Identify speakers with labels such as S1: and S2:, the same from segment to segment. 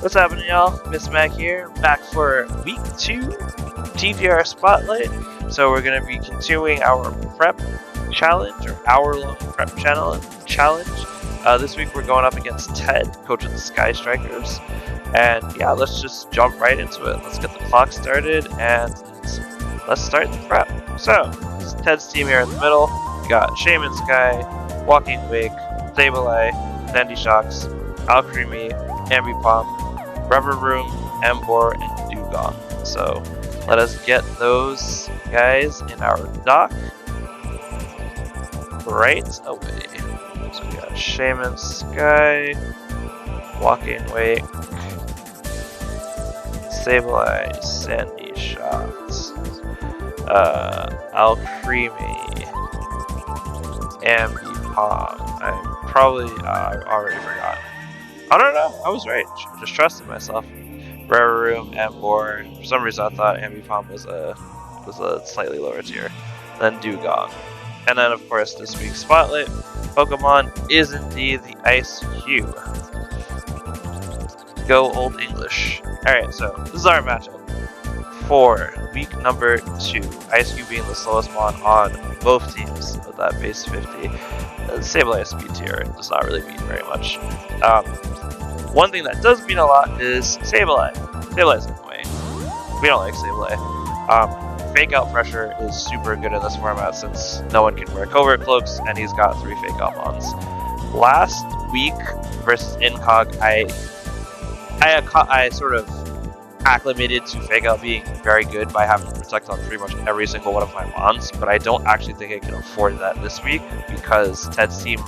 S1: What's happening, y'all? Miss Mac here, back for week 2 TGR Spotlight. So we're going to be continuing our prep challenge, or hour-long prep challenge. This week we're going up against Ted, coach of the Sky Strikers. And yeah, let's just jump right into it. Let's get the clock started and let's start the prep. So, this is Ted's team here in the middle. We got Shaman Sky, Walking Wake, Sableye, Dandy Shocks, Alcremie, Ambipom, Rubber Room, Embor, and Dugong. So let us get those guys in our dock right away. So we got Shaman Sky, Walking Wake, Sableye, Sandy Shots, Alcremie, Ambipom. I already forgot. I don't know. I was right. Just trusted myself. Rare Room, Embor. For some reason, I thought Ambipom was a slightly lower tier than Dugong. And then, of course, this week's Spotlight Pokemon is indeed the Eiscue. Go Old English. Alright, so this is our matchup for week number 2. Eiscue being the slowest mon on both teams with that base 50. Sableye speed tier does not really mean very much. One thing that does mean a lot is Sableye. Sableye's in the way. We don't like Sableye. Fake out pressure is super good in this format since no one can wear covert cloaks, and he's got 3 fake out mons. Last week versus Incog, I sort of acclimated to fake out being very good by having to protect on pretty much every single one of my mons, but I don't actually think I can afford that this week because Ted's team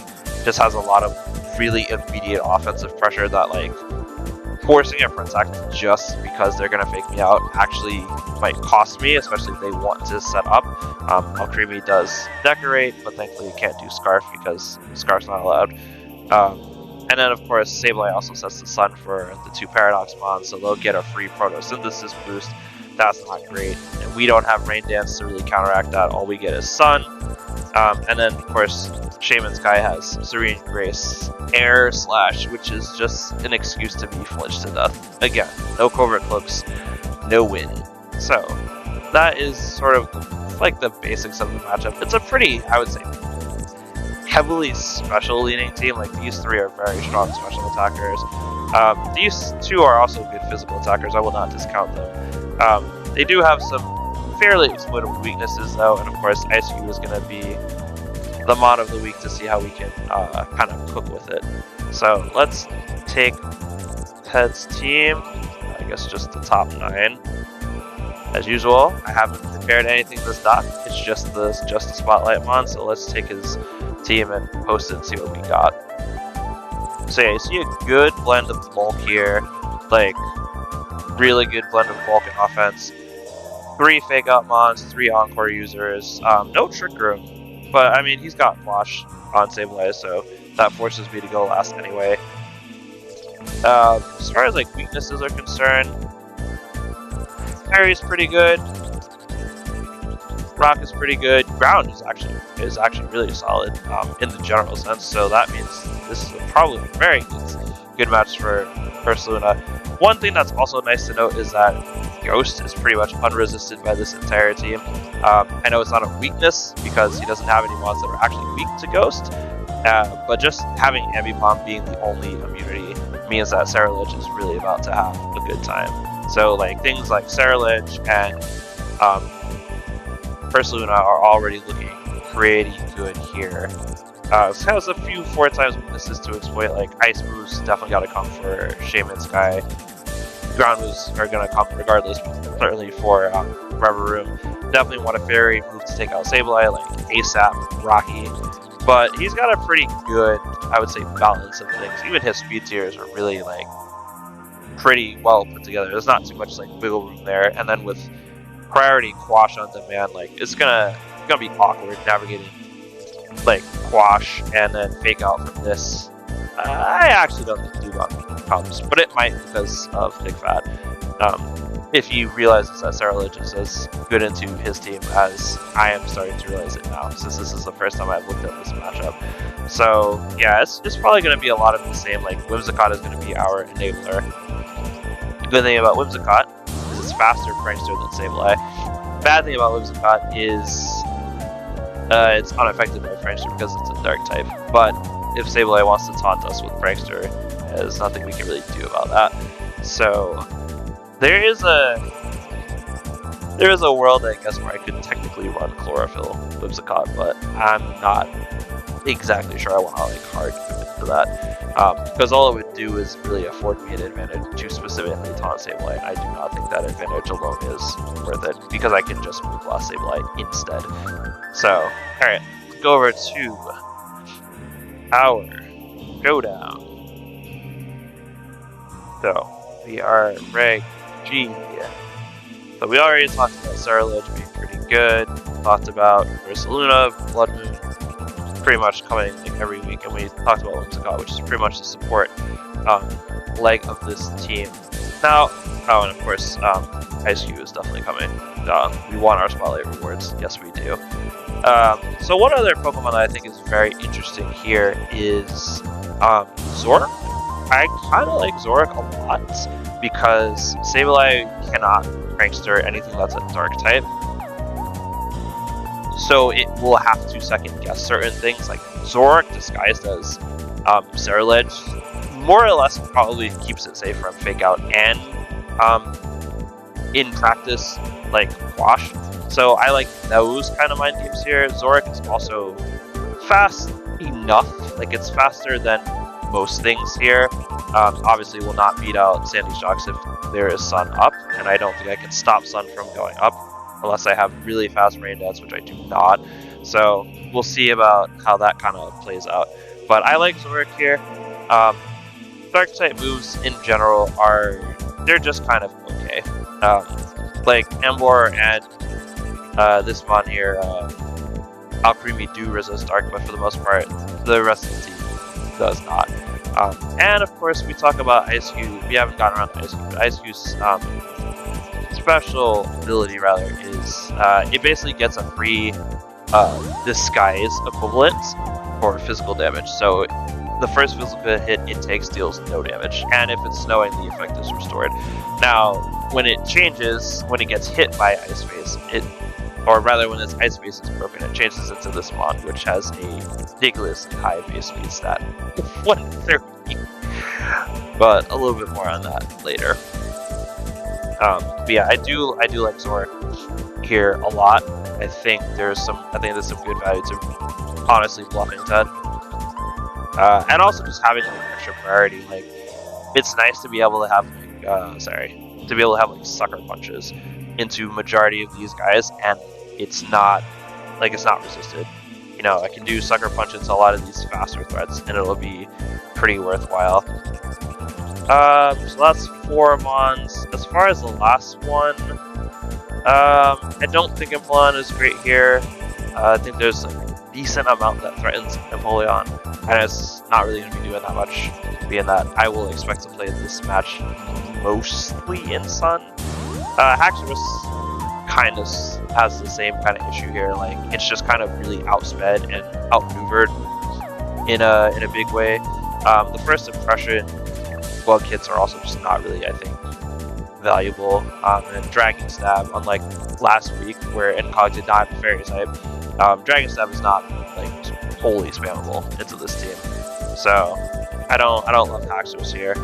S1: just has a lot of really immediate offensive pressure that, like, forcing a protect just because they're gonna fake me out actually might cost me, especially if they want to set up. Alcremie does decorate, but thankfully you can't do Scarf because Scarf's not allowed. And then, of course, Sableye also sets the Sun for the 2 Paradox mons, so they'll get a free Photosynthesis boost. That's not great. And we don't have Rain Dance to really counteract that. All we get is Sun. And then, of course, Shaman Sky has Serene Grace Air Slash, which is just an excuse to be flinched to death. Again, no covert cloaks, no win. So, that is sort of like the basics of the matchup. It's a pretty, I would say, heavily special leaning team. Like, these 3 are very strong special attackers. These 2 are also good physical attackers. I will not discount them. They do have some fairly exploitable weaknesses though, and of course Eiscue is going to be the mon of the week to see how we can kind of cook with it. So let's take Ted's team, I guess just the top 9. As usual, I haven't prepared anything this doc, it's just the Spotlight mon, so let's take his team and post it and see what we got. So yeah, you see a good blend of bulk here, like really good blend of bulk and offense. 3 fake out mons, 3 encore users, no trick room, but I mean he's got Flash on Sableye, so that forces me to go last anyway. As far as like weaknesses are concerned, Fairy's pretty good. Rock is pretty good. Ground is actually really solid in the general sense, so that means this is probably a very good match for Ursaluna. One thing that's also nice to note is that Ghost is pretty much unresisted by this entire team. I know it's not a weakness because he doesn't have any mons that are actually weak to Ghost, but just having Ambipom being the only immunity means that Ceruledge is really about to have a good time. So like things like Ceruledge and Ursaluna are already looking pretty good here. It has a few 4 times weaknesses to exploit, like Ice Moves definitely gotta come for Shaman Sky. Ground moves are gonna come regardless, certainly for Rubber Room. Definitely want a Fairy move to take out Sableye, like ASAP, Rocky. But he's got a pretty good, I would say, balance of things. Even his speed tiers are really, like, pretty well put together. There's not too much, like, wiggle room there. And then with priority Quash on demand, like, it's gonna be awkward navigating, like, Quash and then fake out from this. I actually don't think Dugong comes, but it might because of Big Fat. if he realizes that Sarah is as good into his team as I am starting to realize it now, since this is the first time I've looked at this matchup. So yeah, it's probably going to be a lot of the same. Like Whimsicott is going to be our enabler. The good thing about Whimsicott is it's faster Prankster than Sableye. Bad thing about Whimsicott is it's unaffected by Prankster because it's a dark type. But if Sableye wants to taunt us with Prankster, there's nothing we can really do about that. So there is a world, I guess, where I could technically run Chlorophyll Whimsicott, but I'm not exactly sure I want to like hard commit to that, because all it would do is really afford me an advantage to specifically taunt Sableye, and I do not think that advantage alone is worth it, because I can just move Lost Sableye instead. So, alright, let's go over to our go down. So, we are Reg G. So we already talked about Saralage being pretty good, talked about Ursaluna, Blood Moon, pretty much coming like every week, and we talked about Whimsicott, which is pretty much the support leg of this team. Now, oh, and of course, Eiscue is definitely coming. We want our Spotlight rewards, yes we do. So one other Pokemon that I think is very interesting here is Zoroark. I kind of like Zoroark a lot, because Sableye cannot Prankster anything that's a dark type. So it will have to second guess certain things, like Zoroark disguised as Saralage more or less probably keeps it safe from Fake Out and in practice like Quash. So I like those kind of mind games here. Zoroark is also fast enough, like it's faster than most things here. Obviously will not beat out Sandy Shocks if there is Sun up, and I don't think I can stop Sun from going up unless I have really fast rain dance, which I do not. So we'll see about how that kind of plays out. But I like Zoroark here. Dark type moves in general they're just kind of okay. Like Emboar and this mon here, Alcremie do resist dark, but for the most part, the rest of the team does not. And of course, we talk about Eiscue. We haven't gotten around to Eiscue, but Eiscue's special ability, rather, is it basically gets a free disguise equivalent for physical damage. So the first physical hit it takes deals no damage, and if it's snowing, the effect is restored. Now, when it changes, when it gets hit by Ice Phase, or rather when its Ice Phase is broken, it changes into this mon, which has a ridiculously high base speed stat, 130. But a little bit more on that later. But yeah, I do like Zoroark here a lot. I think there's some good value to honestly bluffing Ted. And also just having like extra priority. Like, it's nice to be able to have like sucker punches into majority of these guys, and it's not resisted. You know, I can do sucker punch into a lot of these faster threats, and it'll be pretty worthwhile. So that's 4 mons. As far as the last one, I don't think Empoleon is great here. I think there's a decent amount that threatens Empoleon, and it's not really going to be doing that much, being that I will expect to play this match mostly in Sun. Haxorus kind of has the same kind of issue here. Like, it's just kind of really outsped and outmaneuvered in a big way. The first impression bug hits are also just not really, I think, valuable. And Dragon Stab, unlike last week where Incog did not have a fairy type, Dragon Stab is not like wholly spammable into this team. So I don't love Haxorus here.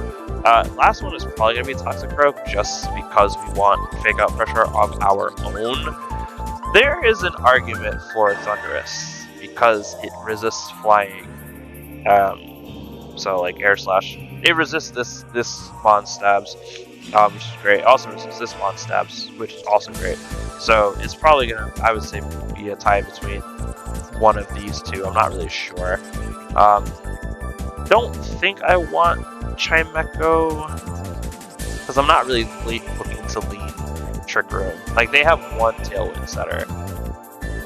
S1: Last one is probably gonna be Toxicroak, just because we want Fake Out pressure of our own. There is an argument for Thunderous because it resists flying. So like Air Slash, it resists this mon stabs, which is great. Also resists this mon stabs, which is also great. So it's probably gonna, I would say, be a tie between one of these two. I'm not really sure. Don't think I want Chimecho, because I'm not really looking to lead Trick Room. Like, they have one Tailwind setter.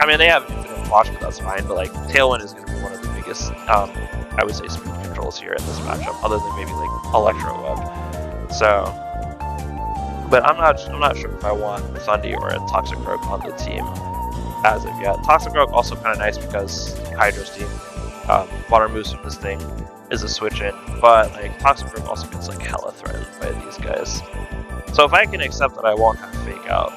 S1: I mean, they have Infinite Wash, but that's fine. But like, Tailwind is going to be one of the biggest, I would say, speed controls here in this matchup, other than maybe like Electro Web. So But I'm not sure if I want Thundy or a Toxic Rogue on the team as of yet. Toxic Rogue also kind of nice because Hydro's team, water moves from this thing is a switch in, but like Toxic Rogue also gets like hella threatened by these guys. So if I can accept that I won't have fake out,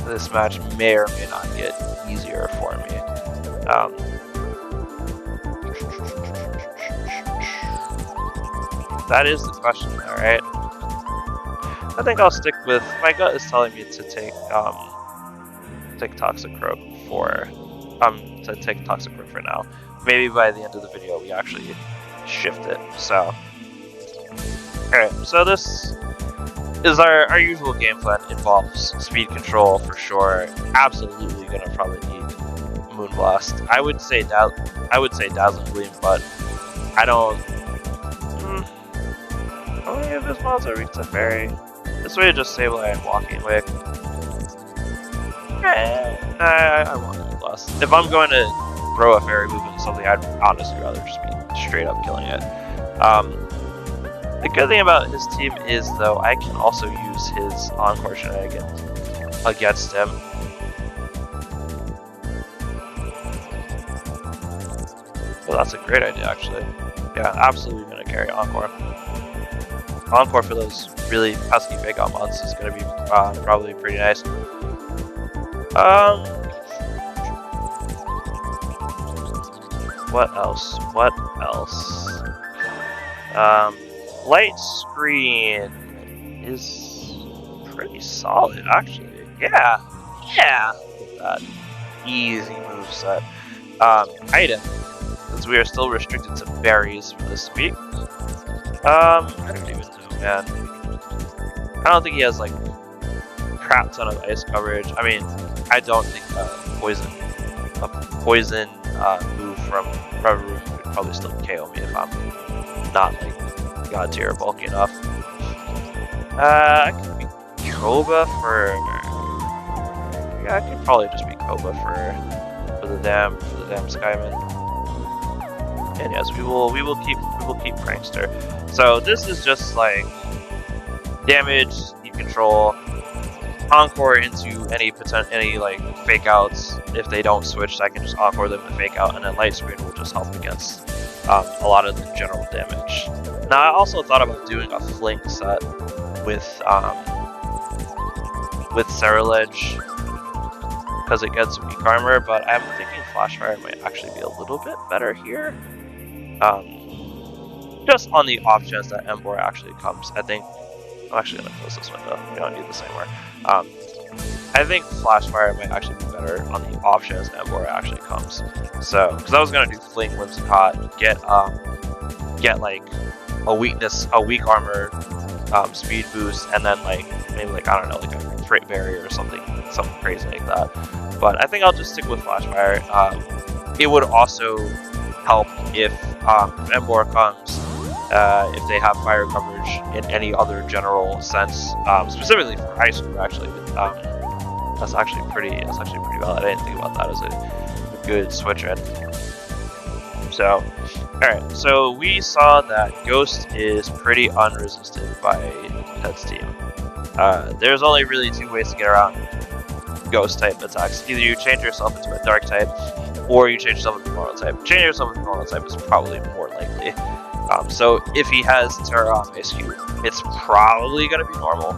S1: this match may or may not get easier for me. That is the question, all right. I think I'll stick with, my gut is telling me to take Toxic Rogue for now. Maybe by the end of the video we actually shift it. So, alright, so this is our usual game plan. Involves speed control for sure. Absolutely gonna probably need Moonblast. I would say Dazzling Gleam, but I don't. How many of his mods are weak to Fairy? This way to just Sableye and Walking Wick. I want Moonblast. If I'm going to throw a Fairy move into something, I'd honestly rather just be straight up killing it. The good thing about his team is, though, I can also use his Encore shenanigans against him. Well, that's a great idea, actually. Yeah, absolutely going to carry Encore. Encore for those really pesky fake out months is going to be probably pretty nice. What else? Light Screen is pretty solid, actually. Yeah. Look at that. Easy moveset. Item, since we are still restricted to berries for this week. I don't even know, man. I don't think he has like a crap ton of ice coverage. I mean, I don't think a poison move from Rubber Room would probably still KO me if I'm not like God tier bulky enough. I could be Koba for. Yeah, I could probably just be Koba for the damn Skyman. And yes, we will keep Prankster. So this is just like damage, speed control, Encore into any like fake outs. If they don't switch, I can just Encore them to fake out, and then Light Screen will just help against a lot of the general damage. Now I also thought about doing a Fling set with Ceruledge because it gets weak armor, but I'm thinking Flashfire might actually be a little bit better here. Just on the off chance that Emboar actually comes, I think. I'm actually gonna close this window. We don't need this anymore. I think Flashfire might actually be better on the off chance that Emboar actually comes. So, because I was gonna do Fling, Whimsicott, get like a weak armor, speed boost, and then like maybe like I don't know, like a Freight Barrier or something crazy like that. But I think I'll just stick with Flashfire. It would also help if Emboar comes, if they have fire coverage in any other general sense, specifically for Eiscue, actually. That's actually pretty valid. I didn't think about that as a good switch in. So, alright, so we saw that Ghost is pretty unresisted by Ted's team. There's only really two ways to get around Ghost type attacks. Either you change yourself into a Dark type, or you change yourself into a normal type. Changing yourself into a normal type is probably more likely. So if he has Terra on Eiscue, it's probably going to be normal.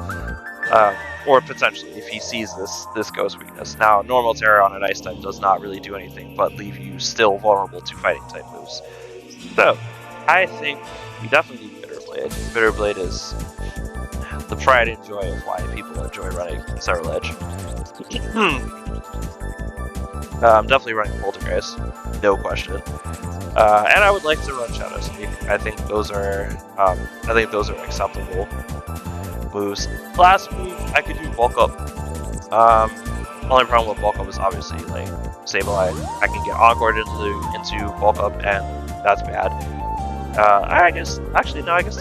S1: Or potentially if he sees this Ghost weakness. Now, normal Terra on an Ice type does not really do anything but leave you still vulnerable to fighting type moves. So, I think we definitely need Bitterblade. Bitterblade is the pride and joy of why people enjoy running Ceruledge. I'm definitely running Poltergeist, no question. And I would like to run Shadow Sneak. I think those are acceptable moves. Last move, I could do Bulk Up. Only problem with Bulk Up is obviously like Sableye. I can get Encored into Bulk Up, and that's bad. I guess that's actually not true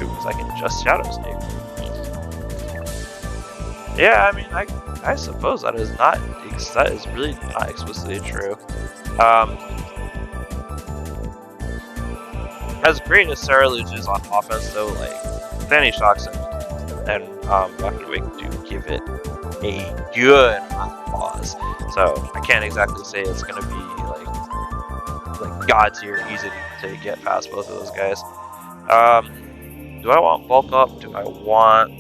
S1: because I can just Shadow Sneak. Yeah, I mean, I suppose that is really not explicitly true. As great as Ceruledge is on offense, though, like Standing shocks and walking away do give it a good amount of pause. So I can't exactly say it's gonna be like god tier easy to get past both of those guys. Do I want bulk up? Do I want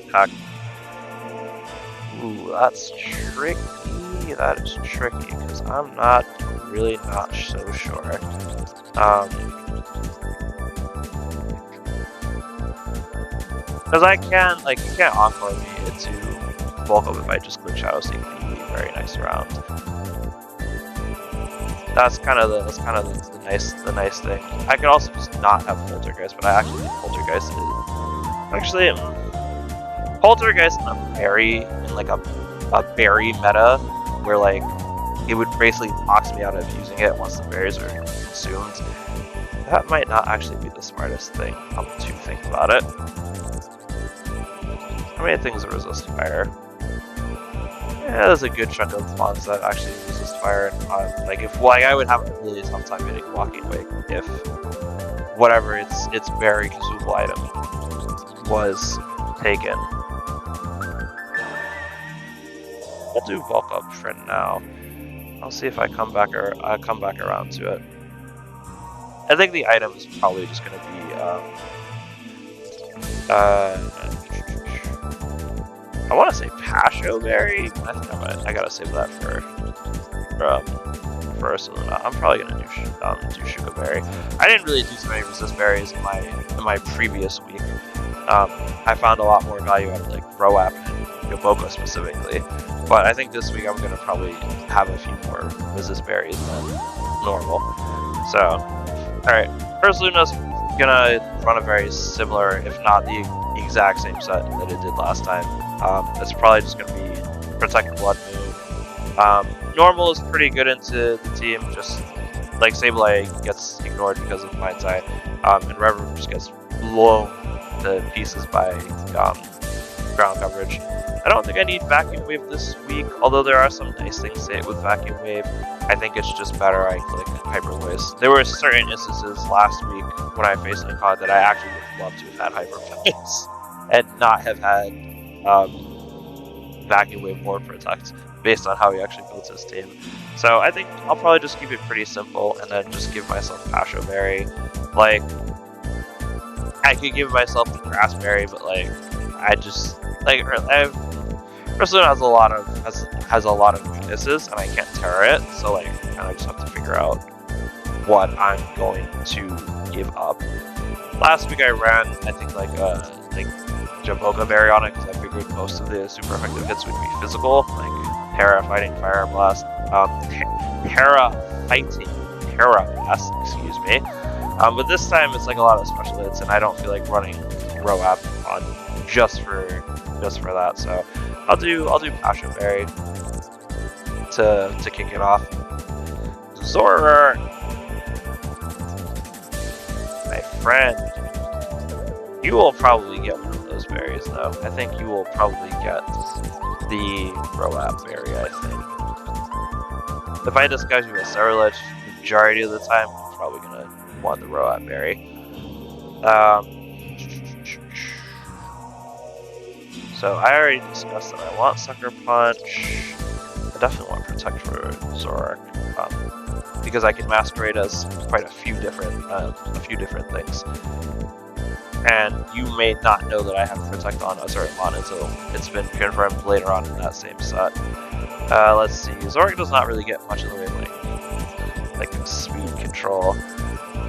S1: attack? Ooh, that's tricky. That is tricky because I'm really not so sure. Because I can, like, you can't encore me into bulk up if I just glitch Shadow Sneak the very next round. That's kind of the nice thing. I could also just not have Poltergeist, but I actually think Poltergeist is actually Poltergeist in a berry berry meta where like it would basically box me out of using it once the berries are consumed. That might not actually be the smartest thing. Come to think about it. How many things resist fire? Yeah, there's a good chunk of spawns that actually resist fire. And I would have a really tough time getting Walking Wake if whatever its very consumable item was taken. I'll do bulk up for now. I'll see if I come back around to it. I think the item is probably just going to be I want to say Pasho Berry. I think I gotta save that for first. I'm probably gonna do Shuka Berry. I didn't really do so many resist berries in my previous week. I found a lot more value out of like Roap and Yoboko specifically, but I think this week I'm gonna probably have a few more resist berries than normal. So, all right, first Luna's gonna run a very similar, if not the exact same set that it did last time. It's probably just going to be Protect Blood Moon. Normal is pretty good into the team, just like Sableye gets ignored because of Mind's Eye, and Rever just gets blown to pieces by ground coverage. I don't think I need Vacuum Wave this week, although there are some nice things to hit with Vacuum Wave. I think it's just better I click Hyper Voice. There were certain instances last week when I faced Nikon that I actually would love to have had Hyper Voice and not have had Vacuum Wave or Protect based on how he actually built his team. So I think I'll probably just keep it pretty simple and then just give myself Pasho Berry. Like, I could give myself the Grass Berry, but like, I just like Persona has a lot of weaknesses and I can't terror it, so like I kind of just have to figure out what I'm going to give up. Last week I ran, I think like Jaboka Berry on it because I figured most of the super effective hits would be physical, like Terra fighting Fire Blast, Terra Blast, excuse me. But this time it's like a lot of special hits, and I don't feel like running Roap on just for that. So I'll do Passion Berry to kick it off. Zorer, my friend, you will probably get one of those berries though. I think you will probably get the Roap berry, I think. If I disguise you as Cerulege, the majority of the time, I'm probably gonna want the Roap berry. So I already discussed that I want Sucker Punch. I definitely want Protect for Zorak, because I can masquerade as quite a few different things. And you may not know that I have Protect on Azurimon until it's been confirmed later on in that same set. Let's see, Zorak does not really get much in the way of like speed control.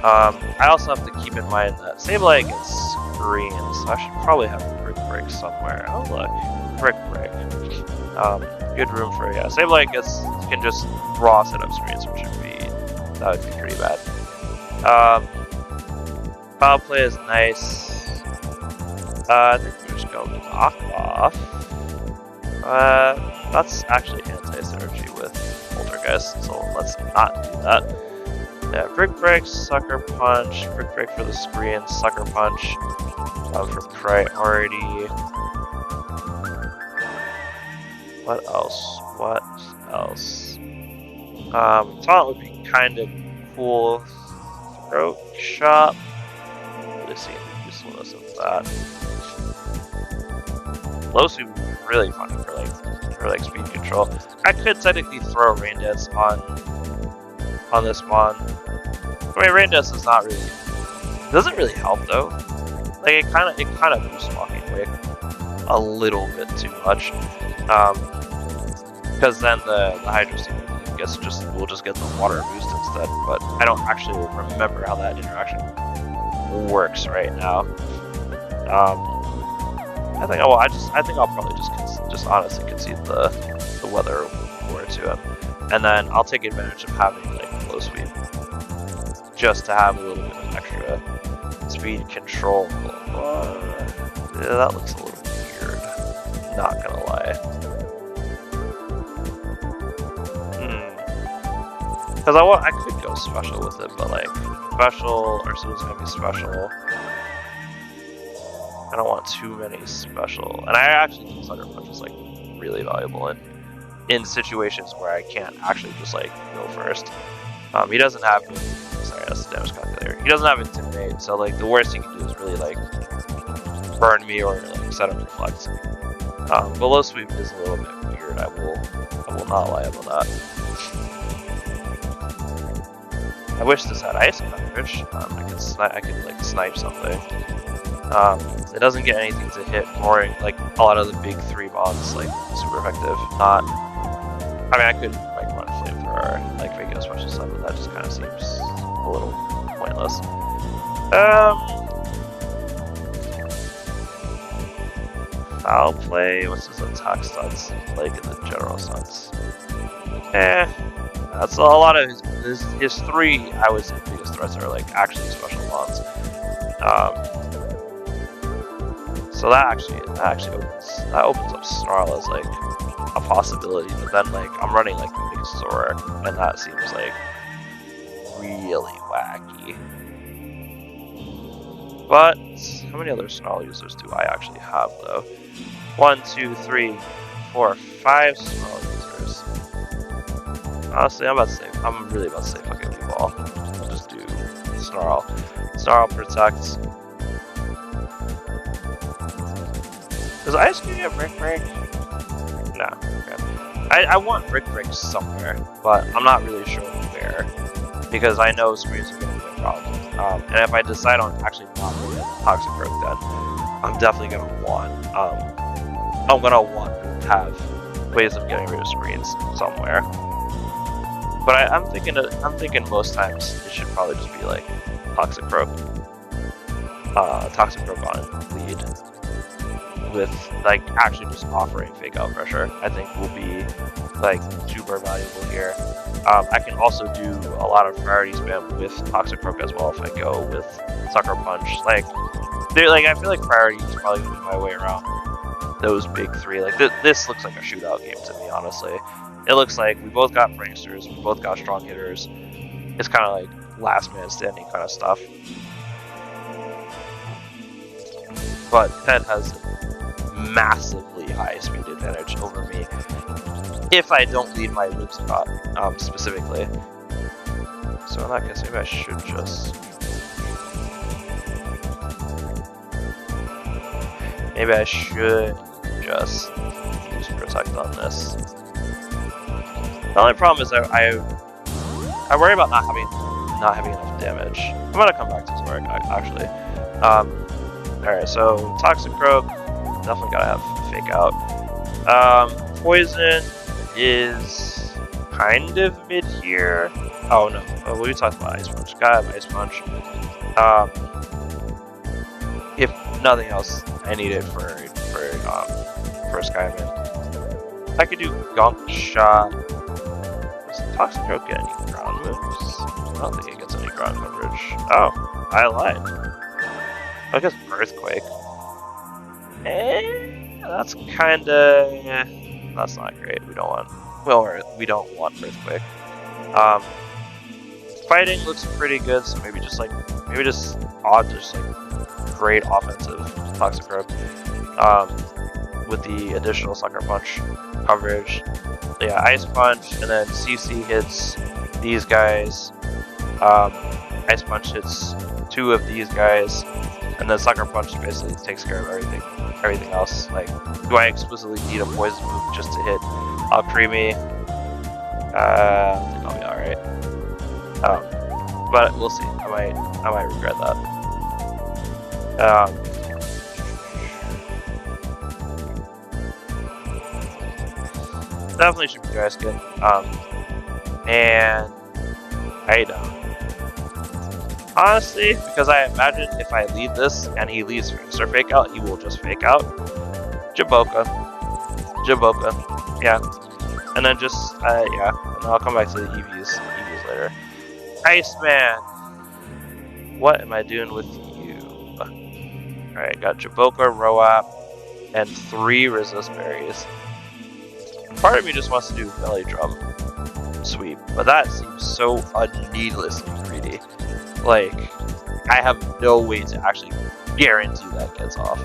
S1: I also have to keep in mind that Sableye gets green, so I should probably have Brick Break somewhere. Oh look, Brick Break. Good room for Sableye can just raw set up screens, which would be pretty bad. Foul play is nice. I think we're just going to knock off. That's actually anti-synergy with Poltergeist, so let's not do that. Yeah, Brick Break, Sucker Punch, Brick Break for the screen, Sucker Punch for priority. What else? Taunt would be kind of cool. Throat Chop. really seen the usefulness of that. Low sweep would be really funny for like speed control. I could technically throw Rain Dance on this mon. I mean, Rain Dance is not really, it doesn't really help though. Like it kind of boosts Walking Quick a little bit too much, because then the Hydro Steam will just get the water boost instead. But I don't actually remember how that interaction works right now. I think I'll probably just honestly concede the weather war to him, and then I'll take advantage of having like low sweep just to have a little bit of extra speed control. Yeah, that looks a little weird. Not gonna lie. Because I could go special with it, but like special or someone's gonna be special. I don't want too many special, and I actually think Sucker Punch is like really valuable in situations where I can't actually just like go first. He doesn't have, sorry, that's the damage calculator. He doesn't have Intimidate, so like the worst he can do is really like burn me or like set up Reflect. But low sweep is a little bit weird. I will not lie about that. I wish this had ice coverage. I could like snipe something. It doesn't get anything to hit more like a lot of the big 3 bombs, like super effective. Not, I mean, I could like run Flamethrower, like make it a special stuff, but that just kind of seems a little pointless. Foul play. What's his attack stats like in the general sense? That's a lot of his 3. I would say biggest threats are like actually special bonds. So that actually opens up Snarl as like a possibility, but then like I'm running like the big Zora, and that seems like really wacky. But how many other Snarl users do I actually have though? 1, 2, 3, 4, 5 Snarl users. Honestly, I'm really about to say fuck it, Ball. Just do Snarl. Snarl protects. Does Eiscue get Brick Break? No. Okay. I want Brick Break somewhere, but I'm not really sure where, because I know screens are going to be a problem. And if I decide on actually not doing Toxic Rogue, then I'm definitely going to want to have ways of getting rid of screens somewhere. But I'm thinking most times it should probably just be like Toxic Rogue. Toxic Rogue on lead, with like actually just offering fake out pressure, I think will be like super valuable here. I can also do a lot of priority spam with Toxic Rogue as well if I go with Sucker Punch. I feel like priority is probably gonna be my way around those big 3. Like this looks like a shootout game to me, honestly. It looks like we both got pranksters, we both got strong hitters. It's kind of like last man standing kind of stuff. But Ted has massively high speed advantage over me if I don't lead my whip spot specifically. So in that case, maybe I should just use protect on this. The only problem is I worry about not having enough damage. I'm gonna come back to this part actually. Alright, so Toxic Rogue, definitely gotta have fake out. Poison is kind of mid here. Oh no, we talked about Ice Punch. Gotta have Ice Punch. If nothing else, I need it for Skyman. I could do Gunk Shot. Does Toxic Rogue get any ground moves? I don't think it gets any ground coverage. Oh, I lied. I guess Earthquake. That's kinda. That's not great. We don't want Earthquake. Fighting looks pretty good, so maybe just great offensive Toxic Rogue. With the additional Sucker Punch coverage. Yeah, Ice Punch, and then CC hits these guys. Ice Punch hits 2 of these guys, and then Sucker Punch basically takes care of everything else. Like, do I explicitly need a poison move just to hit Creamy? I think I'll be alright. But we'll see. I might regret that. Definitely should be dry skin. And I don't. Honestly, because I imagine if I lead this and he leaves Facer Fake Out, he will just Fake Out. Jaboka, yeah. And then just, yeah. And I'll come back to the EVs later. Iceman! What am I doing with you? Alright, got Jaboka, Roap, and 3 Resist Berries. Part of me just wants to do Belly Drum Sweep, but that seems so needlessly greedy. Like, I have no way to actually guarantee that gets off.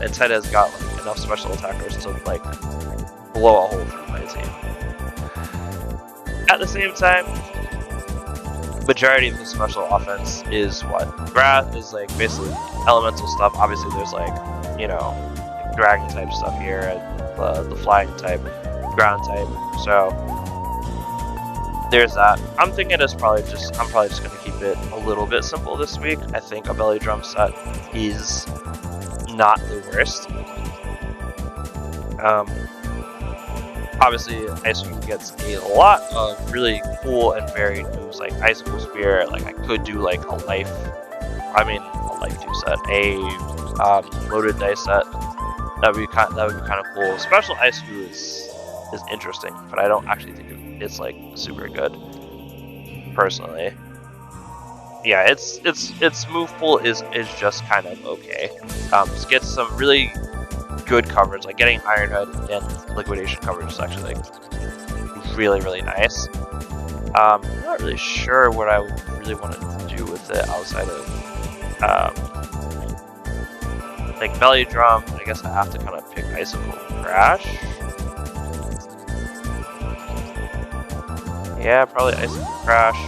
S1: And Ted has got like enough special attackers to like blow a hole through my team. At the same time, majority of the special offense is what? Grass is like basically elemental stuff. Obviously there's like, you know, dragon type stuff here and the flying type, ground type. So there's that. I'm thinking I'm probably just gonna keep it a little bit simple this week. I think a belly drum set is not the worst. Obviously, Eiscue gets a lot of really cool and varied moves, like Icicle Spear. Like I could do like a life 2 set, a loaded dice set. That would be kind of cool. Special Eiscue is interesting, but I don't actually think it's like super good, personally. Yeah, its move pool is just kind of okay. Just gets some really good coverage, like getting Iron Head and Liquidation coverage is actually like really nice. I'm not really sure what I would really want to do with it outside of like Belly Drum. I guess I have to kind of pick Icicle Crash. Yeah, probably Icicle Crash.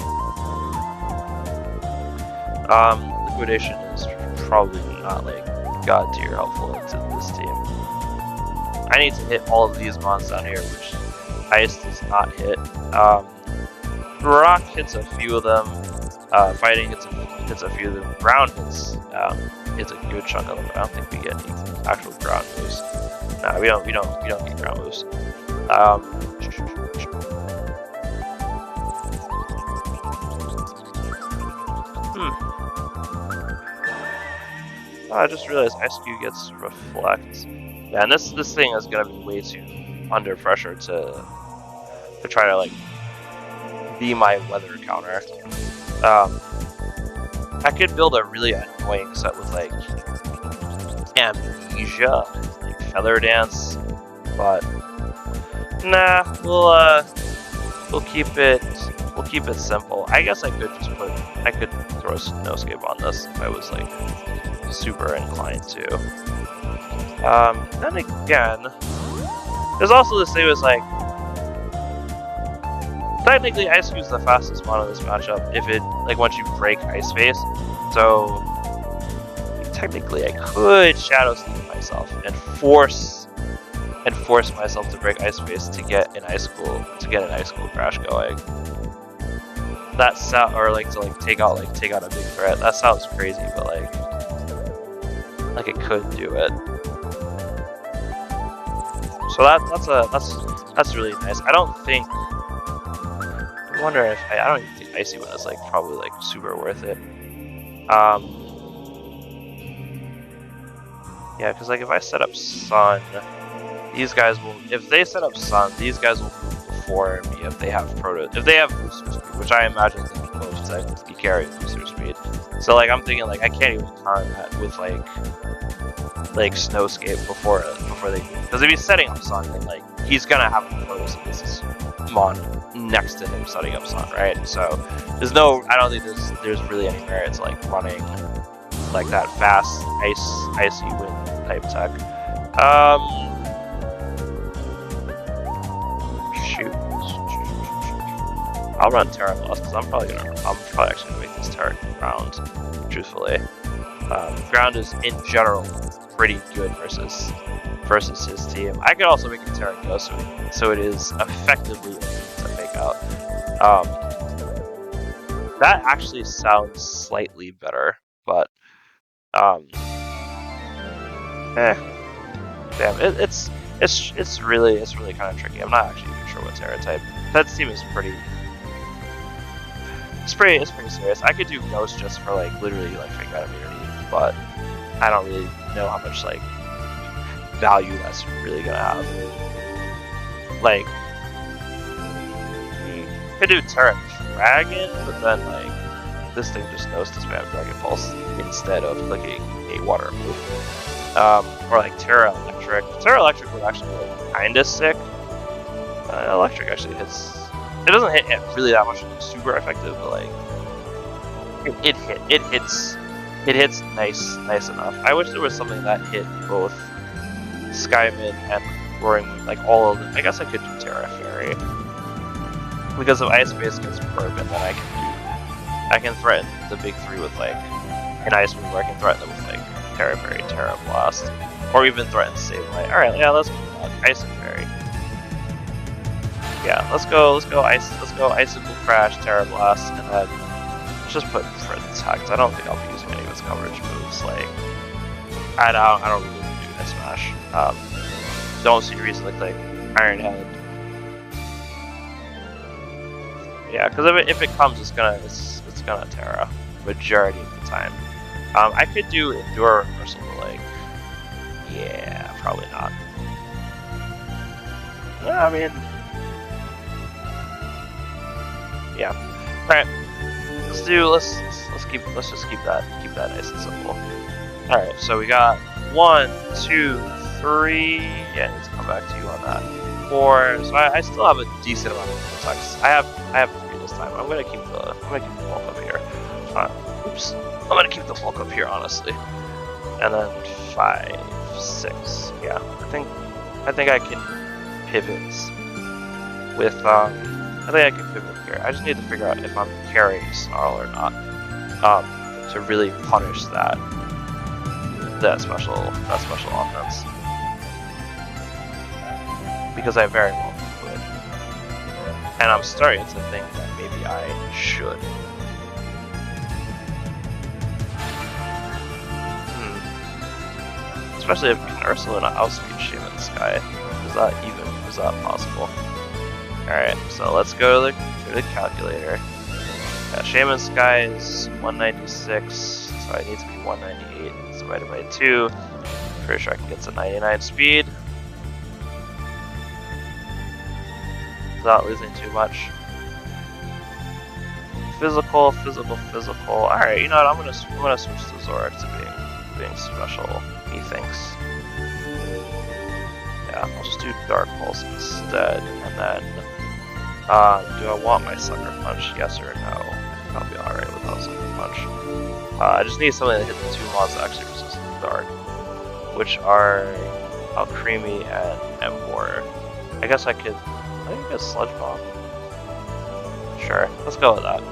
S1: Liquidation is probably not like god tier helpful to this team. I need to hit all of these mons down here, which Ice does not hit. Rock hits a few of them. Fighting hits a few of them. Ground hits a good chunk of them, but I don't think we get any actual ground moves. Nah, we don't get ground moves. I just realized Eiscue gets Reflect. Yeah, and this thing is gonna be way too under pressure to try to like be my weather counter. I could build a really annoying set with like Amnesia, like Feather Dance, but nah, we'll keep it simple. I guess I could throw Snowscape on this if I was like super inclined to. Then again, there's also this thing was like, technically Eiscue's the fastest mon in this matchup if it, like once you break Ice Face, so technically I could Shadow Sneak myself and force myself to break Ice Face to get an Icicle Crash going. That sound, or like to take out a big threat. That sounds crazy, but like it could do it. So that's really nice. I don't wonder if I don't even think Icy Wind is like probably like super worth it. Yeah, because like if I set up Sun, these guys will. If they set up Sun, these guys will move before me if they have booster speed, which I imagine is going to be most technically carry booster speed. So like I'm thinking like I can't even counter that with like Snowscape before they move. Because if he's setting up Sun, then like he's gonna have a Photosynthesis mon next to him setting up Sun, right? So I don't think there's really any merit to like running like that fast icy wind type tech. Shoot. I'll run Terra Blast because I'm probably actually gonna make this Terra ground. Truthfully, ground is in general pretty good versus his team. I could also make a Terra Ghost, so it is effectively to make out. That actually sounds slightly better, but damn, it's really kind of tricky. I'm not actually even sure what Terra type. That team is pretty. It's pretty serious. I could do Ghost just for like literally like fake out immunity, but I don't really know how much like value that's really gonna have. Like, you could do Terra Dragon, but then like this thing just knows to spam Dragon Pulse instead of clicking a water move. Or like Terra Electric. Terra Electric would actually be like, kinda sick. Electric actually hits. It doesn't hit really that much, super effective, but like it hits nice enough. I wish there was something that hit both Skyman and Roaring, like all of them. I guess I could do Terra Fairy because if Ice Base gets broken, then I can threaten the big three with like an Ice move, or I can threaten them with like Terra Fairy, Terra Blast, or even threaten Save Light. All right, yeah, let's go Ice and Fairy. Yeah, let's go Icicle Crash, Terra Blast, and then let's just put Friends Hex. I don't think I'll be using any of its coverage moves. Like, I don't really do Ice Smash. Don't see a reason like Iron Head. Yeah, because if it comes, it's gonna Terra majority of the time. I could do Endure Reversal, but like, yeah, probably not. Yeah, I mean. Yeah. All right. Let's just keep that nice and simple. All right. So we got 1, 2, 3. Yeah, I need to come back to you on that. 4. So I still have a decent amount of attacks. I have 3 this time. I'm gonna keep the bulk up here. Oops. I'm gonna keep the bulk up here, honestly. And then 5, 6. Yeah. I think I can pivot with I think I can pivot here. I just need to figure out if I'm carrying Snarl or not, to really punish that special offense, because I very well could, and I'm starting to think that maybe I should. Especially if Ursula and outspeed Shaman Sky. Is that possible? Alright, so let's go to the calculator. Yeah, Shaman Sky is 196, so I need to be 198 divided by 2. Pretty sure I can get to 99 speed without losing too much. Physical. Alright, you know what? I'm gonna switch to Zorak to being special, methinks. Yeah, I'll just do Dark Pulse instead, and then do I want my Sucker Punch? Yes or no? I'll be alright without Sucker Punch. I just need something to hit the 2 mods that actually resist the Dark, which are Alcremie and Emboar. I guess I could get Sludge Bomb. Sure, let's go with that.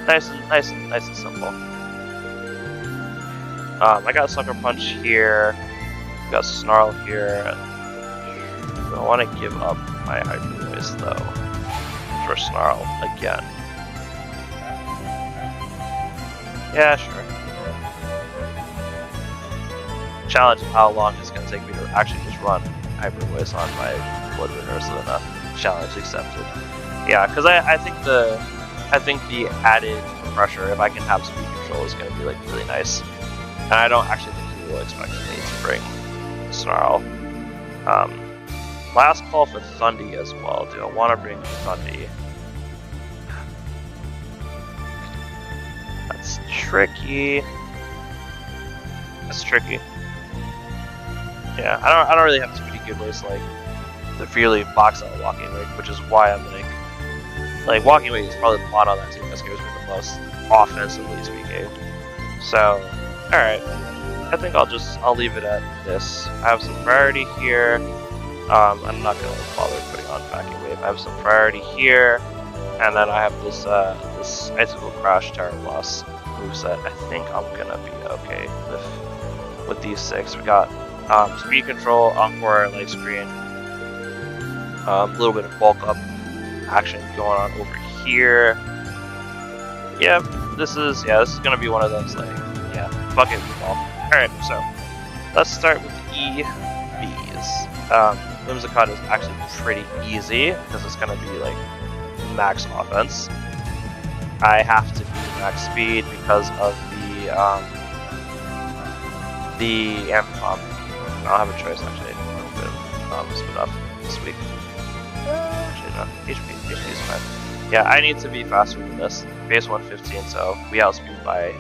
S1: Nice and simple. I got Sucker Punch here. Got Snarl here. Do I want to give up my Hyper Voice though for Snarl again? Yeah, sure. Challenge of how long it's gonna take me to actually just run Hyper Voice on my Blood Moon Ursula. Challenge accepted. Yeah, because I think the added pressure, if I can have speed control, is gonna be like really nice. And I don't actually think he will expect me to bring Snarl. Last call for Thundy as well. Do I want to bring Thundy? That's tricky. Yeah, I don't really have too many good ways to like severely box out Walking Wake, which is why I'm like Walking Wake is probably the mod on that team that scares me the most, offensively speaking. So, all right. I think I'll leave it at this. I have some priority here. I'm not gonna bother putting on Packing Wave. I have some priority here. And then I have this this Icicle Crash Terra Plus moveset. I think I'm gonna be okay with these 6. We got speed control, Encore, light screen, a little bit of bulk up action going on over here. Yeah, this is gonna be one of those like fuck it, ball. All right, so let's start with the EVs. Whimsicott is actually pretty easy because it's gonna be like max offense. I have to be max speed because of the Ampom. I don't have a choice actually. I'm gonna split up this week. Actually no, HP is fine. Yeah, I need to be faster than this. Base 115, so we outspeed by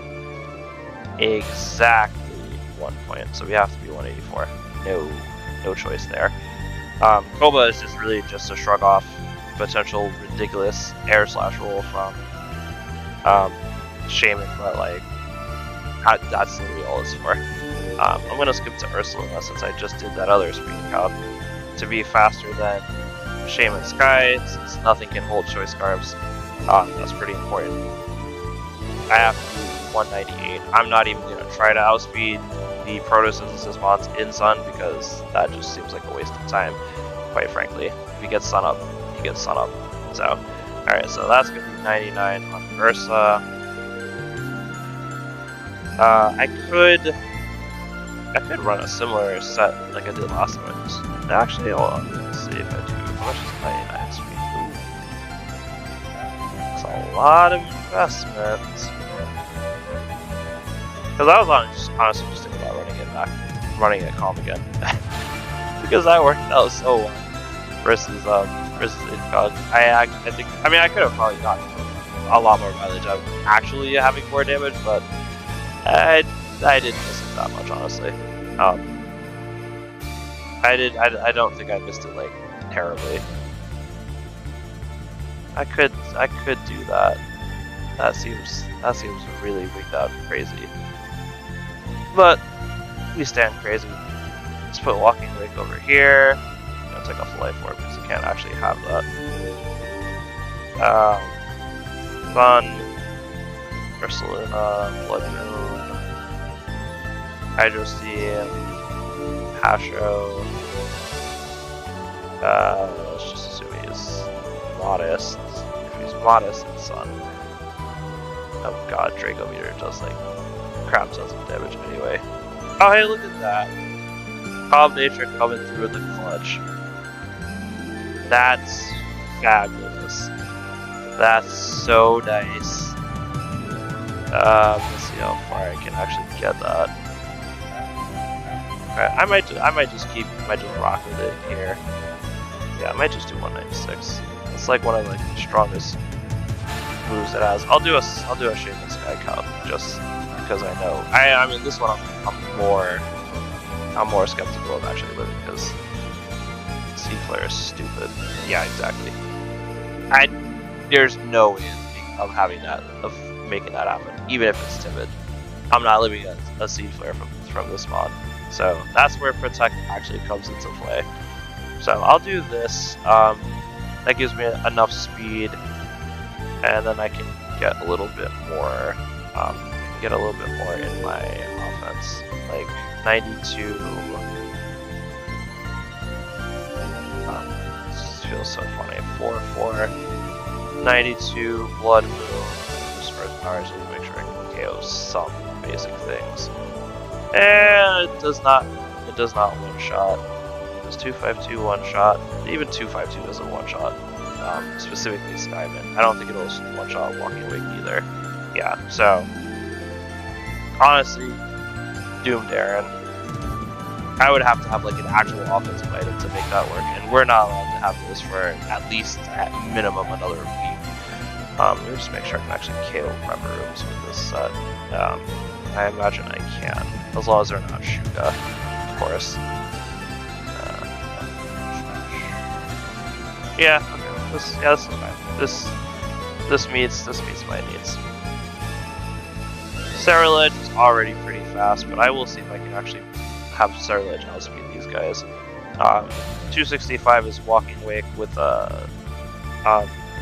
S1: exactly 1 point. So we have to be 184. No choice there. Koba is just really just a shrug off potential ridiculous air slash roll from Shaman, but like that's literally all it's for. I'm gonna skip to Ursula since I just did that other speed cup to be faster than Shaman Sky, since nothing can hold choice scarves. That's pretty important. I have to do 198. I'm not even gonna try to outspeed the Protosynthesis mods in Sun because that just seems like a waste of time, quite frankly. If he gets Sun up, he gets Sun up. So, alright, so that's gonna be 99 on Ursa. I could run a similar set like I did last time. Actually, hold on. Let's see if I do. How much is 99 speed? Ooh. That's a lot of investment. Because I was honestly just thinking about running it calm again. Because that worked out so well versus Eiscue. I could have probably gotten a lot more mileage out of actually having more damage, but I didn't miss it that much, honestly. I don't think I missed it like terribly. I could do that. That seems really wigged out and crazy. But we stand crazy. Let's put Walking Wake over here. I'm gonna take off the life orb because you can't actually have that. Sun, Ursulina, Blood Moon, Hydro Steam, Hasho. Let's just assume he's modest. If he's modest in Sun. Oh god, Draco Meter does like crap tons of damage anyway. Oh hey, look at that. Calm Nature coming through with the clutch. That's fabulous. That's so nice. Let's see how far I can actually get that. Okay, I might just rock with it here. Yeah, I might just do 196. It's like one of like the strongest moves it has. I'll do a Shaman Sky Cup just because I know. I mean this one I'm more skeptical of actually living because Sea Flare is stupid. Yeah, exactly. There's no way of making that happen, even if it's timid. I'm not living a Sea Flare from this mod. So that's where Protect actually comes into play. So I'll do this. That gives me enough speed, and then I can get a little bit more. In my offense, like 92. This feels so funny. 4/4, 92 Blood Moon. Just for powers to make sure I can KO some basic things. And it does not one shot. Does 252 one shot? Even 252 doesn't one shot. Specifically Skyman. I don't think it'll one shot Walking Awake either. Yeah, so honestly, doomed Aaron. I would have to have like an actual offensive item to make that work, and we're not allowed to have this for at least at minimum another week. Let me just make sure I can actually KO Rubber Rooms with this set. I imagine I can, as long as they're not Shuga, of course. Yeah, okay. This is fine. This meets my needs. Cerulege is already pretty fast, but I will see if I can actually have Cerulege outspeed these guys. 265 is Walking Wake with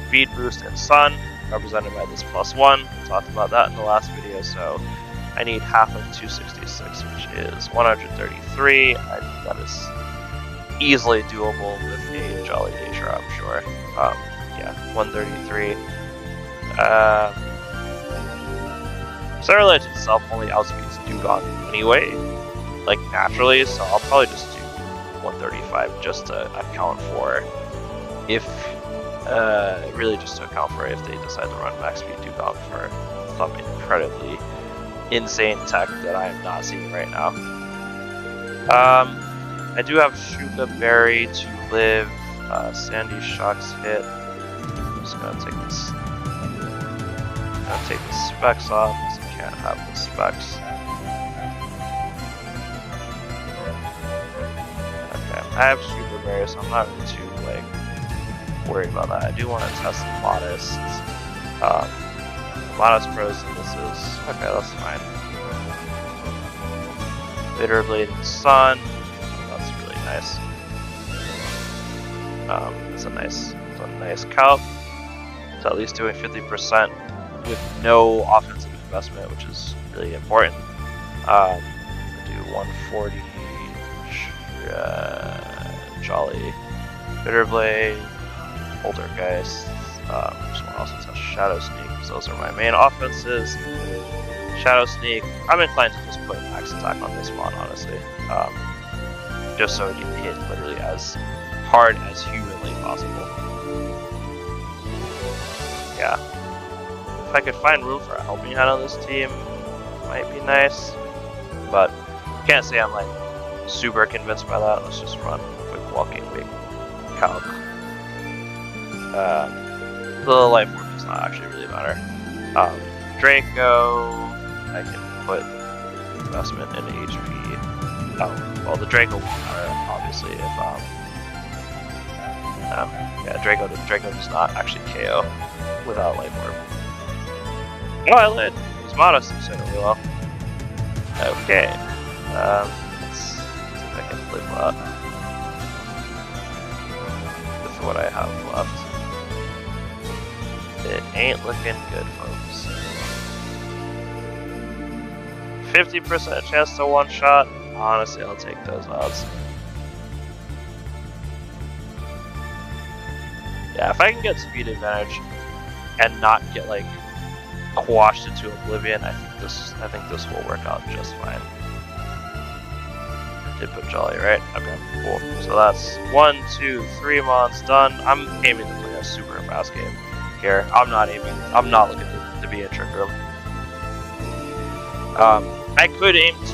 S1: speed boost and sun, represented by this +1. We talked about that in the last video, so I need half of 266, which is 133. I think that is easily doable with a Jolly Nature, I'm sure. Yeah, 133. Cerulege itself only outspeeds Dugong anyway, like naturally, so I'll probably just do 135 just to account for if, really just to account for if they decide to run max speed Dugong for some incredibly insane tech that I am not seeing right now. I do have Shuka Berry to live. Sandy Shock's hit. I'm just gonna take this. Take the specs off because I can't have the specs. Okay, I have Shuka Berry, so I'm not really too worried about that. I do want to test Modest. Modest pros, and this is okay. That's fine. Bitterblade and Sun. That's really nice. It's a nice calc. It's at least doing 50% with no offensive investment, which is really important. Do 140 Jolly Bitterblade, Poltergeist. Just want to also test Shadow Sneak, because those are my main offenses. Shadow Sneak. I'm inclined to just put max attack on this one, honestly, just so it can hit literally as hard as humanly possible. Yeah. If I could find room for a helping hand on this team, it might be nice. But can't say I'm super convinced by that. Let's just run a quick walking weight calc. The life orb does not actually really matter. Draco, I can put investment in HP. Oh, well, the Draco will matter, obviously, if yeah, Draco does not actually KO without life orb. Oh, I lit. It was Modest, so really well. Okay. Let's see if I can live that with what I have left. It ain't looking good, folks. 50% chance to one-shot. Honestly, I'll take those odds. Yeah, if I can get speed advantage and not get quashed into oblivion, I think this will work out just fine. I did put Jolly, right? Okay, cool. So that's 1, 2, 3 mons done. I'm aiming to play a super fast game here. I'm not looking to be in Trick Room. I could aim to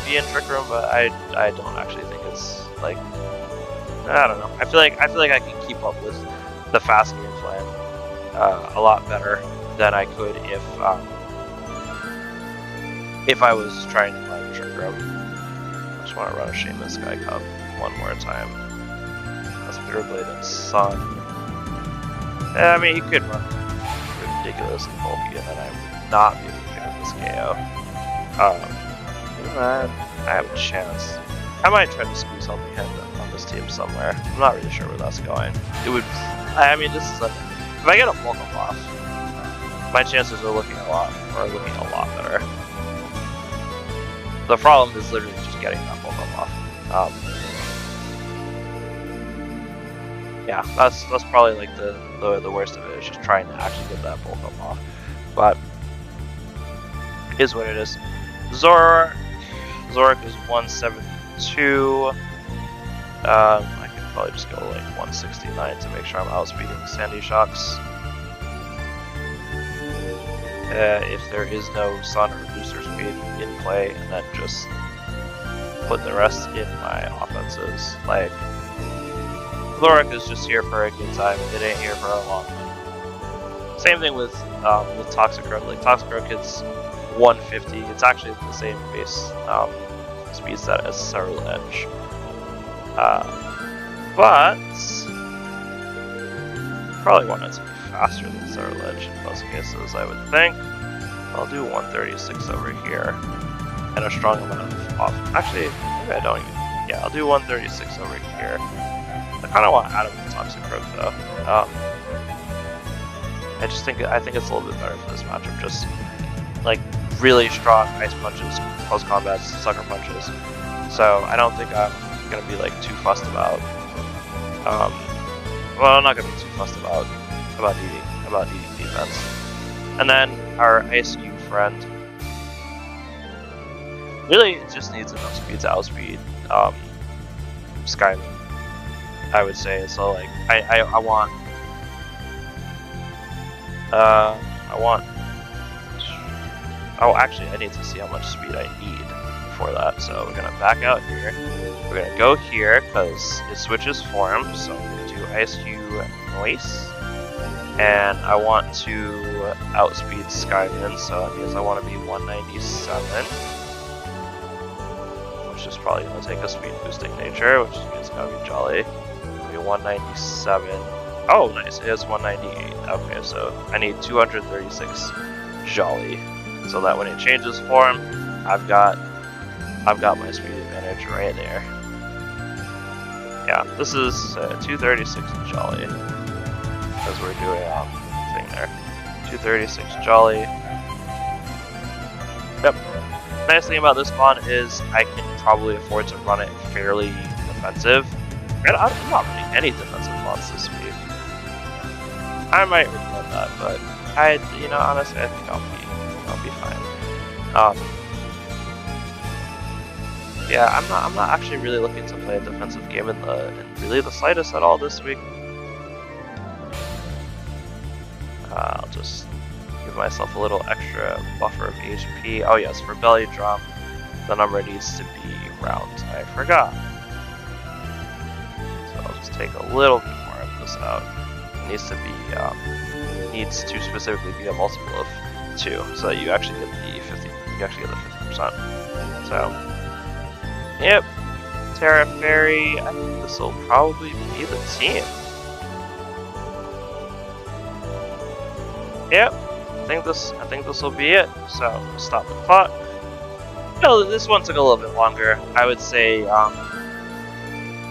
S1: be in Trick Room, but I don't actually think it's I don't know. I feel like I can keep up with the fast game plan a lot better than I could if I was trying to run Trick Room. I just want to run a Shaman Sky Cup one more time. That's Bitterblade and Sun. Yeah, I mean, he could run ridiculously bulky, and then I would not be able to pick up this KO. I have a chance. I might try to squeeze helping hand on this team somewhere. I'm not really sure where that's going. It would. I mean, this is if I get a bulk up off, my chances are looking a lot better. The problem is literally just getting that bulk up off. Yeah, that's probably the worst of it, is just trying to actually get that bulk up off. But it is what it is. Zorak is 172. I can probably just go 169 to make sure I'm outspeeding Sandy Shocks. If there is no Sun or booster speed in play, and then just put the rest in my offenses. Zorak is just here for a good time. It ain't here for a long time. Same thing with Toxicroak. Toxicroak hits 150. It's actually the same base speed set as Cerulege. But probably want it to be faster than Cerulege in most cases, I would think. I'll do 136 over here. And a strong amount of off. Actually, maybe I don't even. Yeah, I'll do 136 over here. I kind of want Adam with Toxicroak though. I think it's a little bit better for this matchup. Just like really strong ice punches, close combats, sucker punches. So I don't think I'm gonna be like too fussed about. Well, I'm not gonna be too fussed about needing defense. And then our Eiscue friend really just needs enough speed to outspeed Skyrim, I would say. So like I want oh, actually I need to see how much speed I need before that. So we're gonna back out here. We're gonna go here because it switches form. So I'm gonna do Eiscue Noise. And I want to outspeed Skyman, so that means I want to be 197. Which is probably going to take a speed boosting nature, which means it's going to be jolly. It'll be 197. Oh, nice, it is 198. Okay, so I need 236 jolly. So that when it changes form, I've got my speed advantage right there. Yeah, this is 236 jolly. As we're doing thing there. 236 jolly. Yep. Nice thing about this spawn is I can probably afford to run it fairly defensive. And I'm not running any defensive spawns this week. I might regret that, but honestly, I think I'll be fine. Yeah, I'm not actually really looking to play a defensive game in really the slightest at all this week. I'll just give myself a little extra buffer of HP. Oh yes, for belly drop, the number needs to be round. I forgot. So I'll just take a little bit more of this out. It needs to be needs to specifically be a multiple of 2, so that you actually get the 50. You actually get the 50%. So, yep. Terra Fairy. I think this will probably be the team. Yep, I think this will be it. So stop the clock. No, this one took a little bit longer. I would say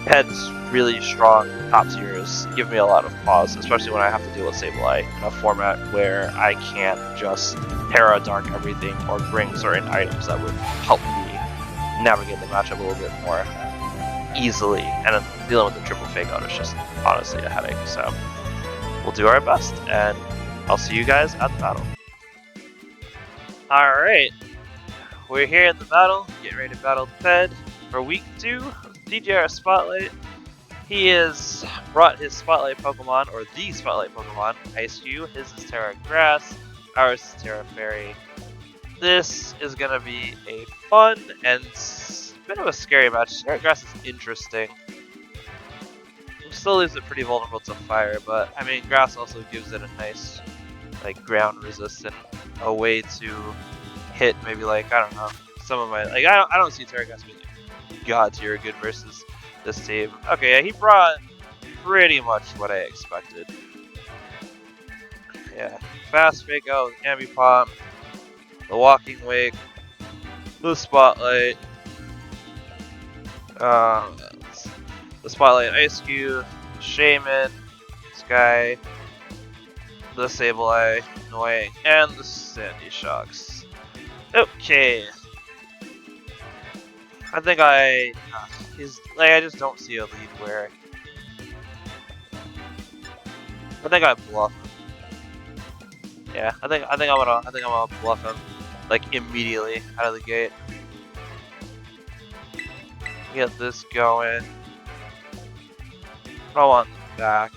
S1: Head's really strong top tiers give me a lot of pause, especially when I have to deal with Sableye in a format where I can't just Terra Dark everything or bring certain items that would help me navigate the matchup a little bit more easily. And then dealing with the triple fake out is just honestly a headache. So we'll do our best, and I'll see you guys at the battle. Alright, we're here in the battle, getting ready to battle Fed for week 2 of TGR Spotlight. He has brought his Spotlight Pokemon, or the Spotlight Pokemon, Eiscue. His is Terra Grass, ours is Terra Fairy. This is going to be a fun and a bit of a scary match. Terra Grass is interesting. Still leaves it pretty vulnerable to fire, but I mean, grass also gives it a nice like ground resistant, a way to hit maybe like, I don't know, some of my, like I don't see Terra Grass being like god tier good versus this team. Okay, yeah, he brought pretty much what I expected. Yeah, fast fake out with Ambipom, the walking wake, the spotlight, the spotlight Eiscue, Shaman, Sky, the Sableye, Annoying, and the Sandy Shocks. Okay. I think I just don't see a lead where I think I bluff him. Yeah, I think I'm gonna bluff him like immediately out of the gate. Get this going. I don't want them back.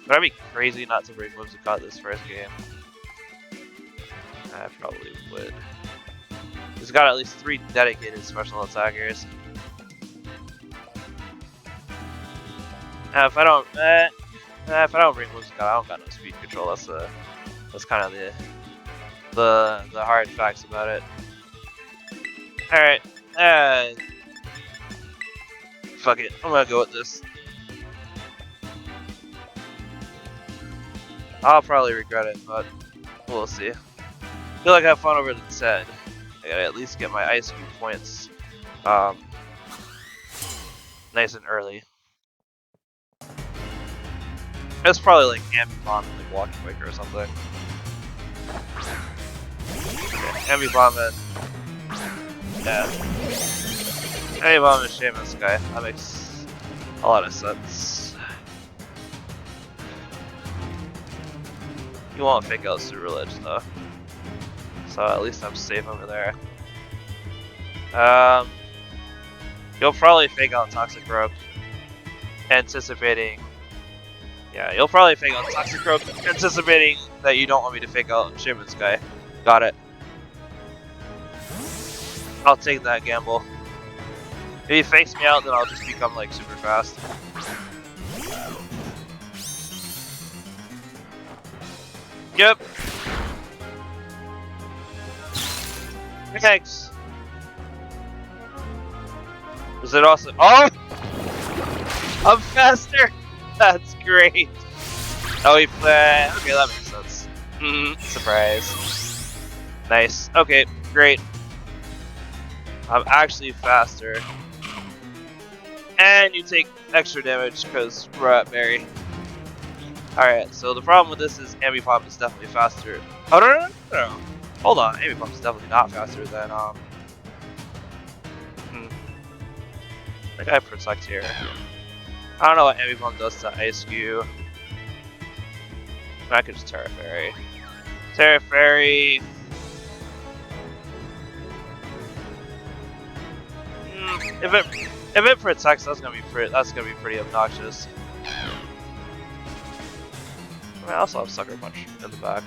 S1: But I'd be crazy not to bring Whimsicott this first game. I probably would. He's got at least 3 dedicated special attackers. If I don't bring Whimsicott, I don't got no speed control. That's kind of the hard facts about it. All right, fuck it. I'm gonna go with this. I'll probably regret it, but we'll see. I feel like I have fun over the TED. I gotta at least get my Eiscue points nice and early. It's probably like Ambibomb, like Walking Waker or something. Okay, Ambibomb and yeah. Ambibomb and Shaman Sky. That makes a lot of sense. You won't fake out Super Ledge though. So at least I'm safe over there. You'll probably fake out Toxic Rogue, anticipating. Yeah, you'll probably fake out Toxic Rogue, anticipating that you don't want me to fake out Shaman Sky. Got it. I'll take that gamble. If he fakes me out, then I'll just become like super fast. Yep. Thanks. Is it also? Oh! I'm faster! That's great! Oh, he played. Okay, that makes sense. Surprise. Nice. Okay, great. I'm actually faster. And you take extra damage because we're at Berry. Alright, so the problem with this is Ambipop is definitely faster. Oh, no. Hold on, Ambipop is definitely not faster than, I think I Protect here. I don't know what Ambipop does to Eiscue. I could just Terra Fairy. Terra Fairy. If it protects, that's gonna be pretty obnoxious. I also have Sucker Punch in the back.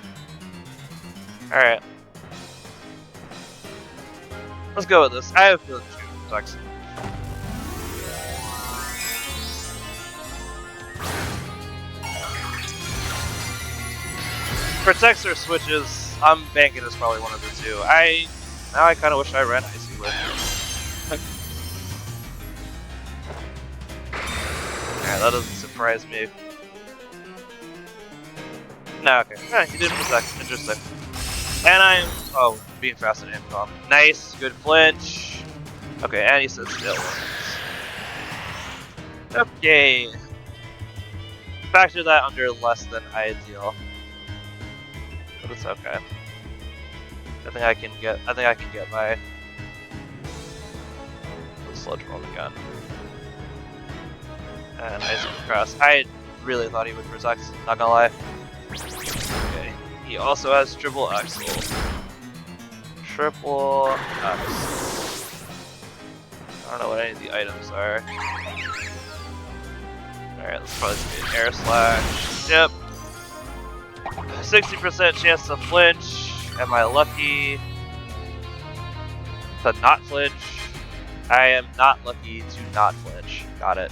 S1: Alright. Let's go with this. I have a feeling it's gonna protect. Protects or switches, I'm banking is probably one of the two. Now I kinda wish I ran Icy with. Alright, that doesn't surprise me. No, okay. Yeah, he did protect. Interesting. And I'm being fast at Ambipom. Nice, good flinch. Okay, and he says still. Okay. Factor that under less than ideal. But it's okay. I think I can get by. Let's Sludge Bomb again. And Ice Cross. I really thought he would protect, not gonna lie. Okay. He also has Triple Axle. Triple X. I don't know what any of the items are. Alright, let's probably do an Air Slash. Yep. 60% chance to flinch. Am I lucky to not flinch? I am not lucky to not flinch. Got it.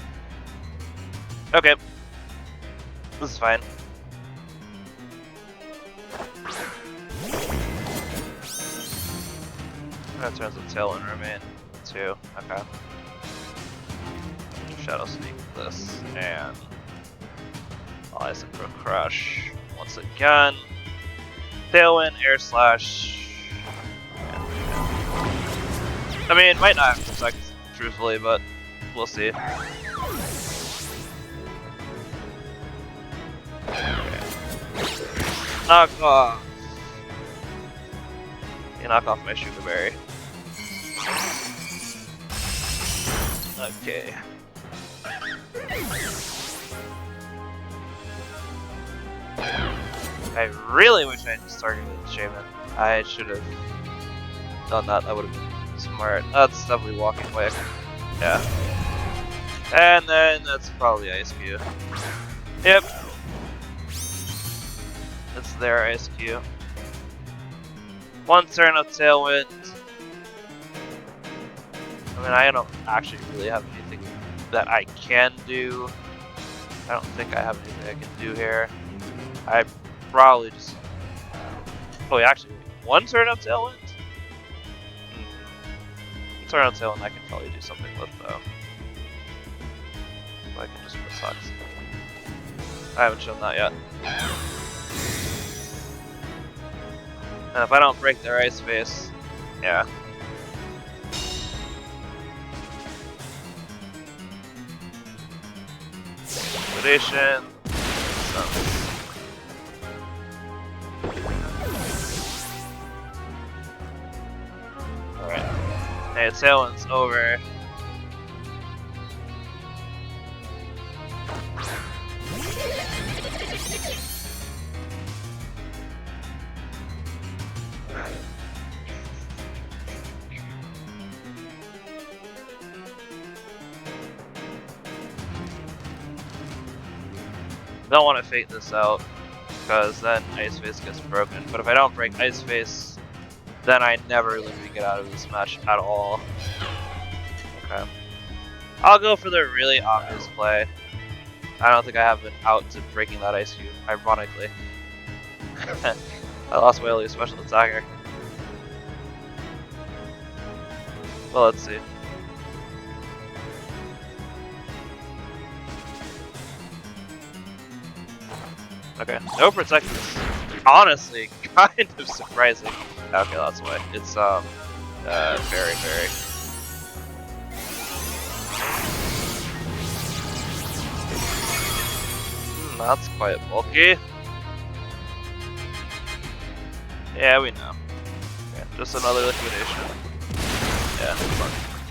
S1: Okay. This is fine. In terms of Tailwind remain, 2. Okay. Shadow Sneak this, and I'll Icicle Crush once again. Tailwind, Air Slash. I mean, it might not have protect, truthfully, but we'll see. Okay. Knock off. You knock off my Sugar Berry. Okay. I really wish I had just targeted Shaman. I should have done that. That would have been smart. That's definitely Walking Away. Yeah. And then that's probably Eiscue. Yep. It's their Eiscue. One turn of Tailwind. I mean, I don't actually really have anything that I can do. I don't think I have anything I can do here. I probably just... Oh, actually, one turn of Tailwind? One turn of Tailwind I can probably do something with, though. So I can just protect. I haven't shown that yet. And if I don't break their Ice Face, yeah. Liquidation. sense. Alright. Hey, Tailwind's over. Don't want to fake this out, because then Ice Face gets broken. But if I don't break Ice Face, then I never literally get out of this match at all. Okay. I'll go for the really obvious play. I don't think I have an out to breaking that Eiscue, ironically. I lost my only special attacker. Well, let's see. Okay, no protectors. Honestly, kind of surprising. Okay, that's why. It's very. That's quite bulky. Yeah, we know. Okay, just another liquidation. Yeah,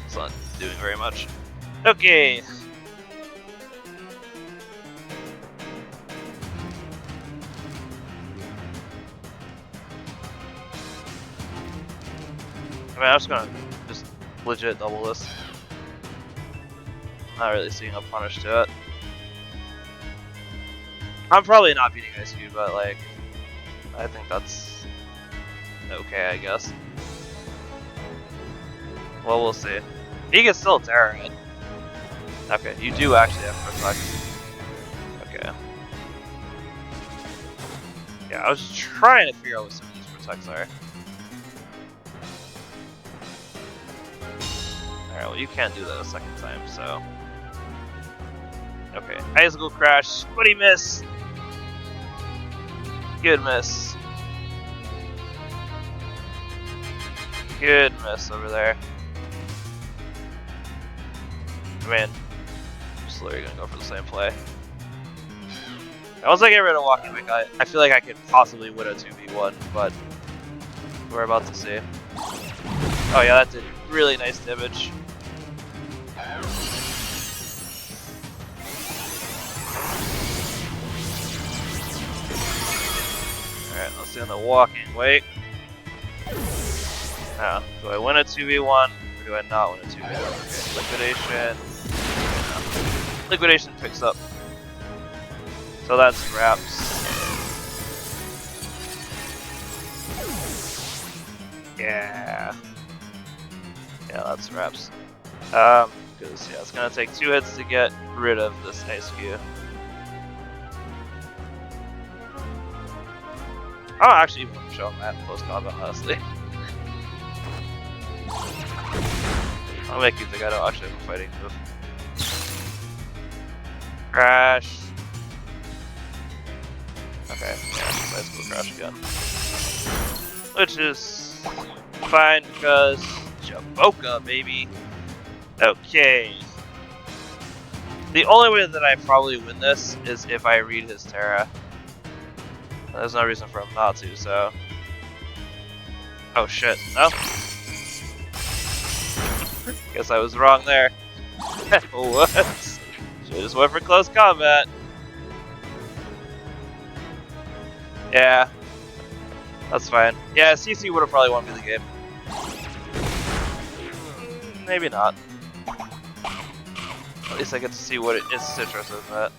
S1: it's not doing very much. Okay. I mean, I'm just gonna legit double this. Not really seeing a punish to it. I'm probably not beating Eiscue, but like, I think that's okay, I guess. Well, we'll see. He can still tear it. Okay, you do actually have protect. Okay. Yeah, I was just trying to figure out what some of these protects are. Alright, well, you can't do that a second time, so. Okay, Icicle Crash, Squiddy miss! Good miss. Good miss over there. I mean, I'm just literally gonna go for the same play. Once I get rid of Walking Wick, I feel like I could possibly win a 2v1, but we're about to see. Oh yeah, that did really nice damage. Alright, let's see on the Walking Wake. Now, do I win a 2v1 or do I not win a 2v1? Okay, Liquidation. No. Liquidation picks up. So that's wraps. Yeah. Yeah, that's wraps. Because yeah, it's gonna take 2 hits to get rid of this Eiscue. I don't actually even want to show him that in close combat, honestly. I'll make you think I don't actually have a fighting move. Crash. Okay, yeah, let's go crash again. Which is fine because Jaboka, baby. Okay. The only way that I probably win this is if I read his Terra. There's no reason for him not to, so. Oh shit, no? Guess I was wrong there. What? Should've just went for close combat. Yeah. That's fine. Yeah, CC would've probably won me the game. Maybe not. At least I get to see what its citrus is at.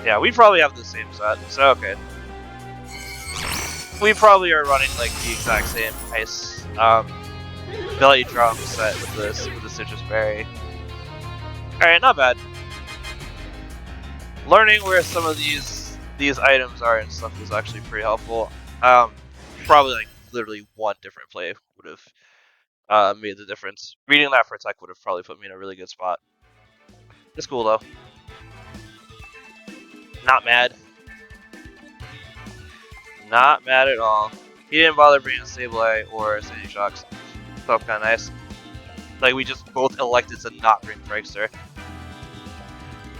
S1: Yeah, we probably have the same set, so okay. We probably are running like the exact same ice belly drum set with the citrus berry. Alright, not bad. Learning where some of these items are and stuff was actually pretty helpful. Probably like literally one different play would have made the difference. Reading that for tech would have probably put me in a really good spot. It's cool though. Not mad. Not mad at all. He didn't bother bringing Sableye or Sandy Shocks. Felt kind of nice. Like we just both elected to not bring Frankster.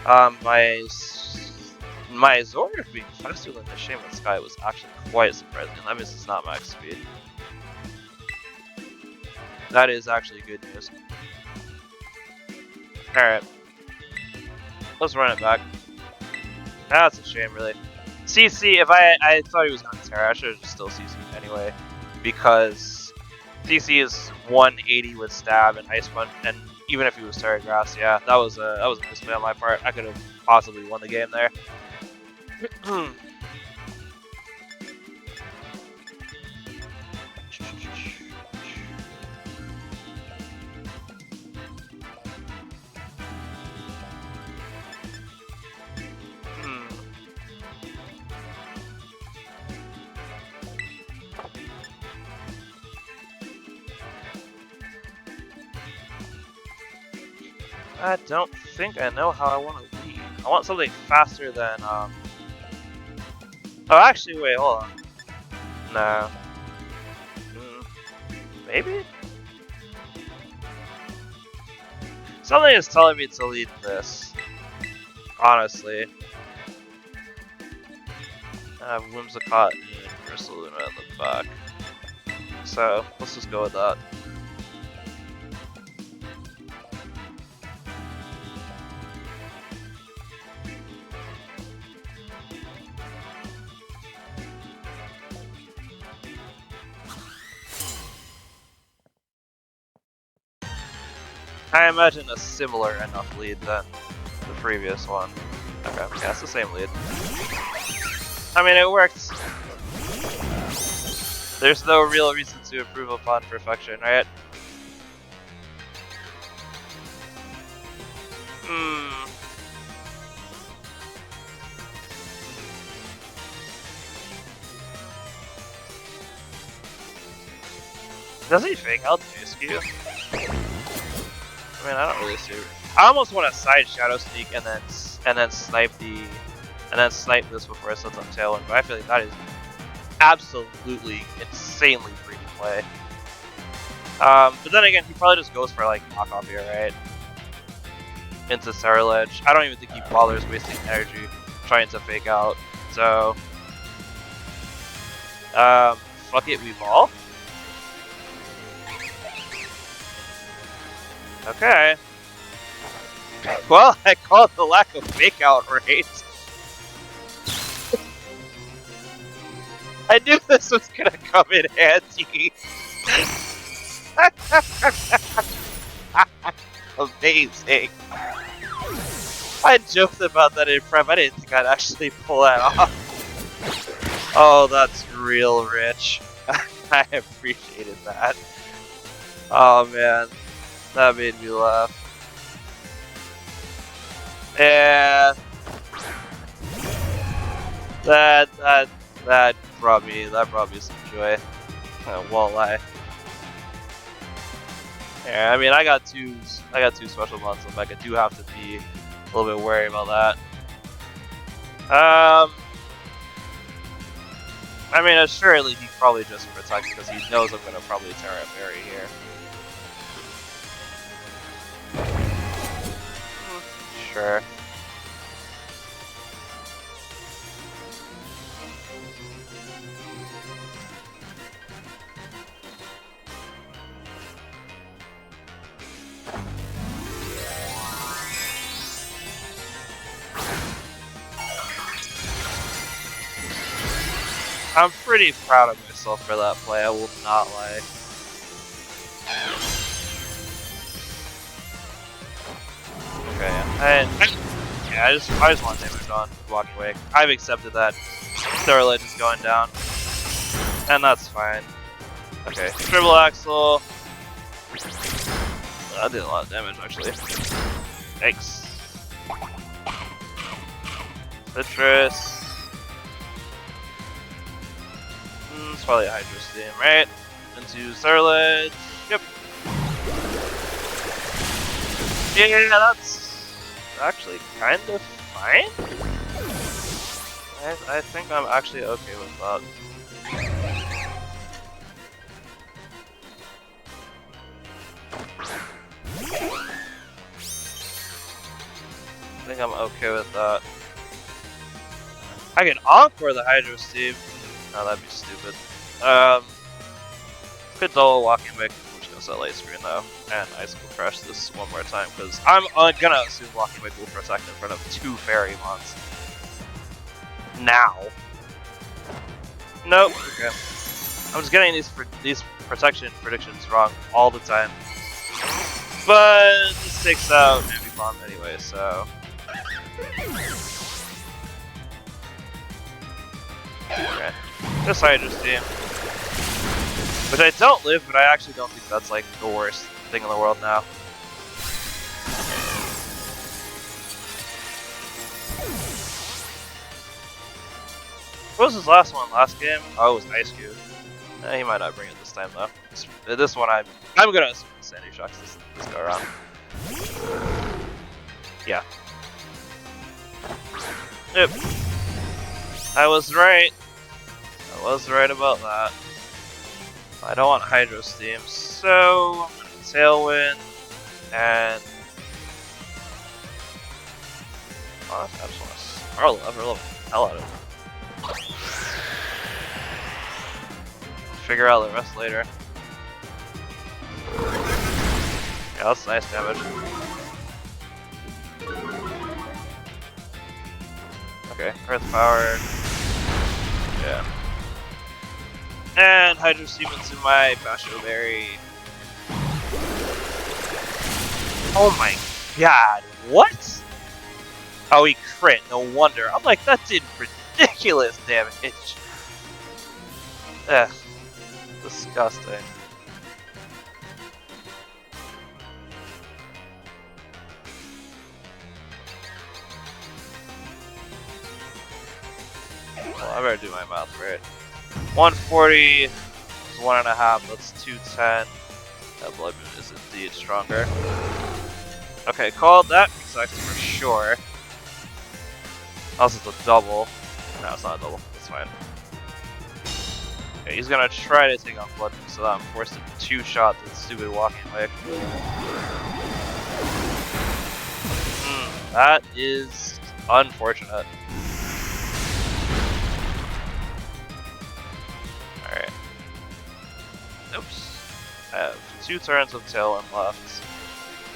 S1: My My Zord being faster than the Shaman Sky was actually quite surprising. That means it's not max speed. That is actually good news. Alright. Let's run it back. That's a shame, really. CC, if I thought he was going to Terra, I should have just still CC'd anyway. Because CC is 180 with stab and Ice Punch, and even if he was Terra Grass, yeah, that was a misplay on my part. I could have possibly won the game there. I don't think I know how I want to lead. I want something faster than, Oh, actually, wait, hold on. No. Maybe? Something is telling me to lead this. Honestly. I have Whimsicott and Ursaluna in the back. So, let's just go with that. I imagine a similar enough lead than the previous one. Okay, yeah, it's the same lead. I mean, it worked. There's no real reason to improve upon perfection, right? Does he fake out the Eiscue? I mean, I don't really see. I almost want to side Shadow Sneak and then snipe this before it sets on Tailwind, but I feel like that is absolutely insanely free to play. But then again, he probably just goes for like knockoff here, right? Into Cerulege. I don't even think he bothers wasting energy trying to fake out. So, fuck it, we ball. Okay. Well, I called the lack of fake out rate. I knew this was gonna come in handy. Amazing. I joked about that in prep. I didn't think I'd actually pull that off. Oh, that's real rich. I appreciated that. Oh man, that made me laugh. Yeah, that brought me some joy. I won't lie. Yeah, I mean, I got two special months, so like I do have to be a little bit wary about that. I mean, assuredly he probably just protects because he knows I'm gonna probably Terra Fairy here. Sure. I'm pretty proud of myself for that play, I will not lie. Okay, I just want damage on, walk away. I've accepted that Cerulege is going down, and that's fine. Okay, Triple Axle. That did a lot of damage, actually. Thanks. Citrus. It's probably a Hydro Steam, right? Into Cerulege. Yep. Yeah, that's actually kind of fine. I think I'm actually okay with that. I think I'm okay with that. I can encore the Hydro Steam. No, that'd be stupid. Could double walking back. I'm just gonna set light screen though, and Icicle Crush this one more time because I'm gonna assume walking back will protect in front of 2 Fairy Mons. Now. Nope. Okay. I'm just getting these protection predictions wrong all the time. But this takes out Heavy Bomb anyway, so. Okay. This Hydro Steam. Which I don't live, but I actually don't think that's like the worst thing in the world now. What was his last one? Last game? Oh, it was Eiscue. He might not bring it this time though. This one I'm gonna assume Sandy Shocks this go around. Yeah. Yep. I was right. I was right about that. I don't want Hydro Steam, so I'm gonna Tailwind and I just want to Snarl the hell out of it. Figure out the rest later. Yeah, that's nice damage. Okay, Earth Power. Yeah. And Hydro Steam into my Basho Berry. Oh my god, what? Oh, he crit, no wonder. I'm like, that did ridiculous damage. Ugh. Disgusting. Well, I better do my math right. 140 is 1.5, that's 210. That Blood Moon is indeed stronger. Okay, called that sucks for sure. Also, it's a double. No, it's not a double. That's fine. Okay, he's gonna try to take off Blood Moon, so that I'm forced to 2-shot the stupid walking way. That is unfortunate. Alright. Oops. I have 2 turns of Tailwind left.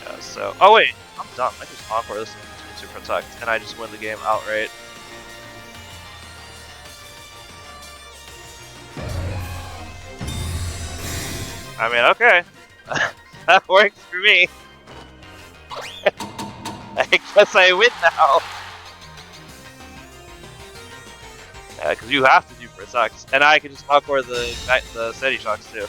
S1: Yeah, so. Oh, wait. I'm dumb. I just encore this to protect, and I just win the game outright. I mean, okay. That works for me. I guess I win now. Yeah, because you have to do protect, and I can just encore the Steady Shocks too.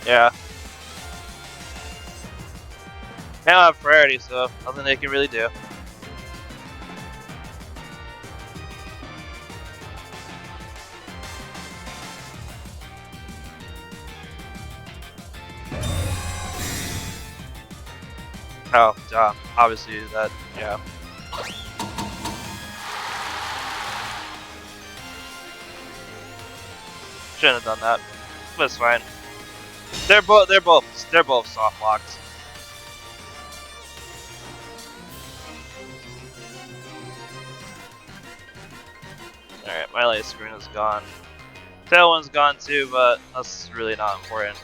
S1: Yeah. They don't have priority, so nothing they can really do. Oh, obviously that, yeah. Shouldn't have done that, but it's fine. They're both soft locked. All right, my light screen is gone. Tailwind's gone too, but that's really not important.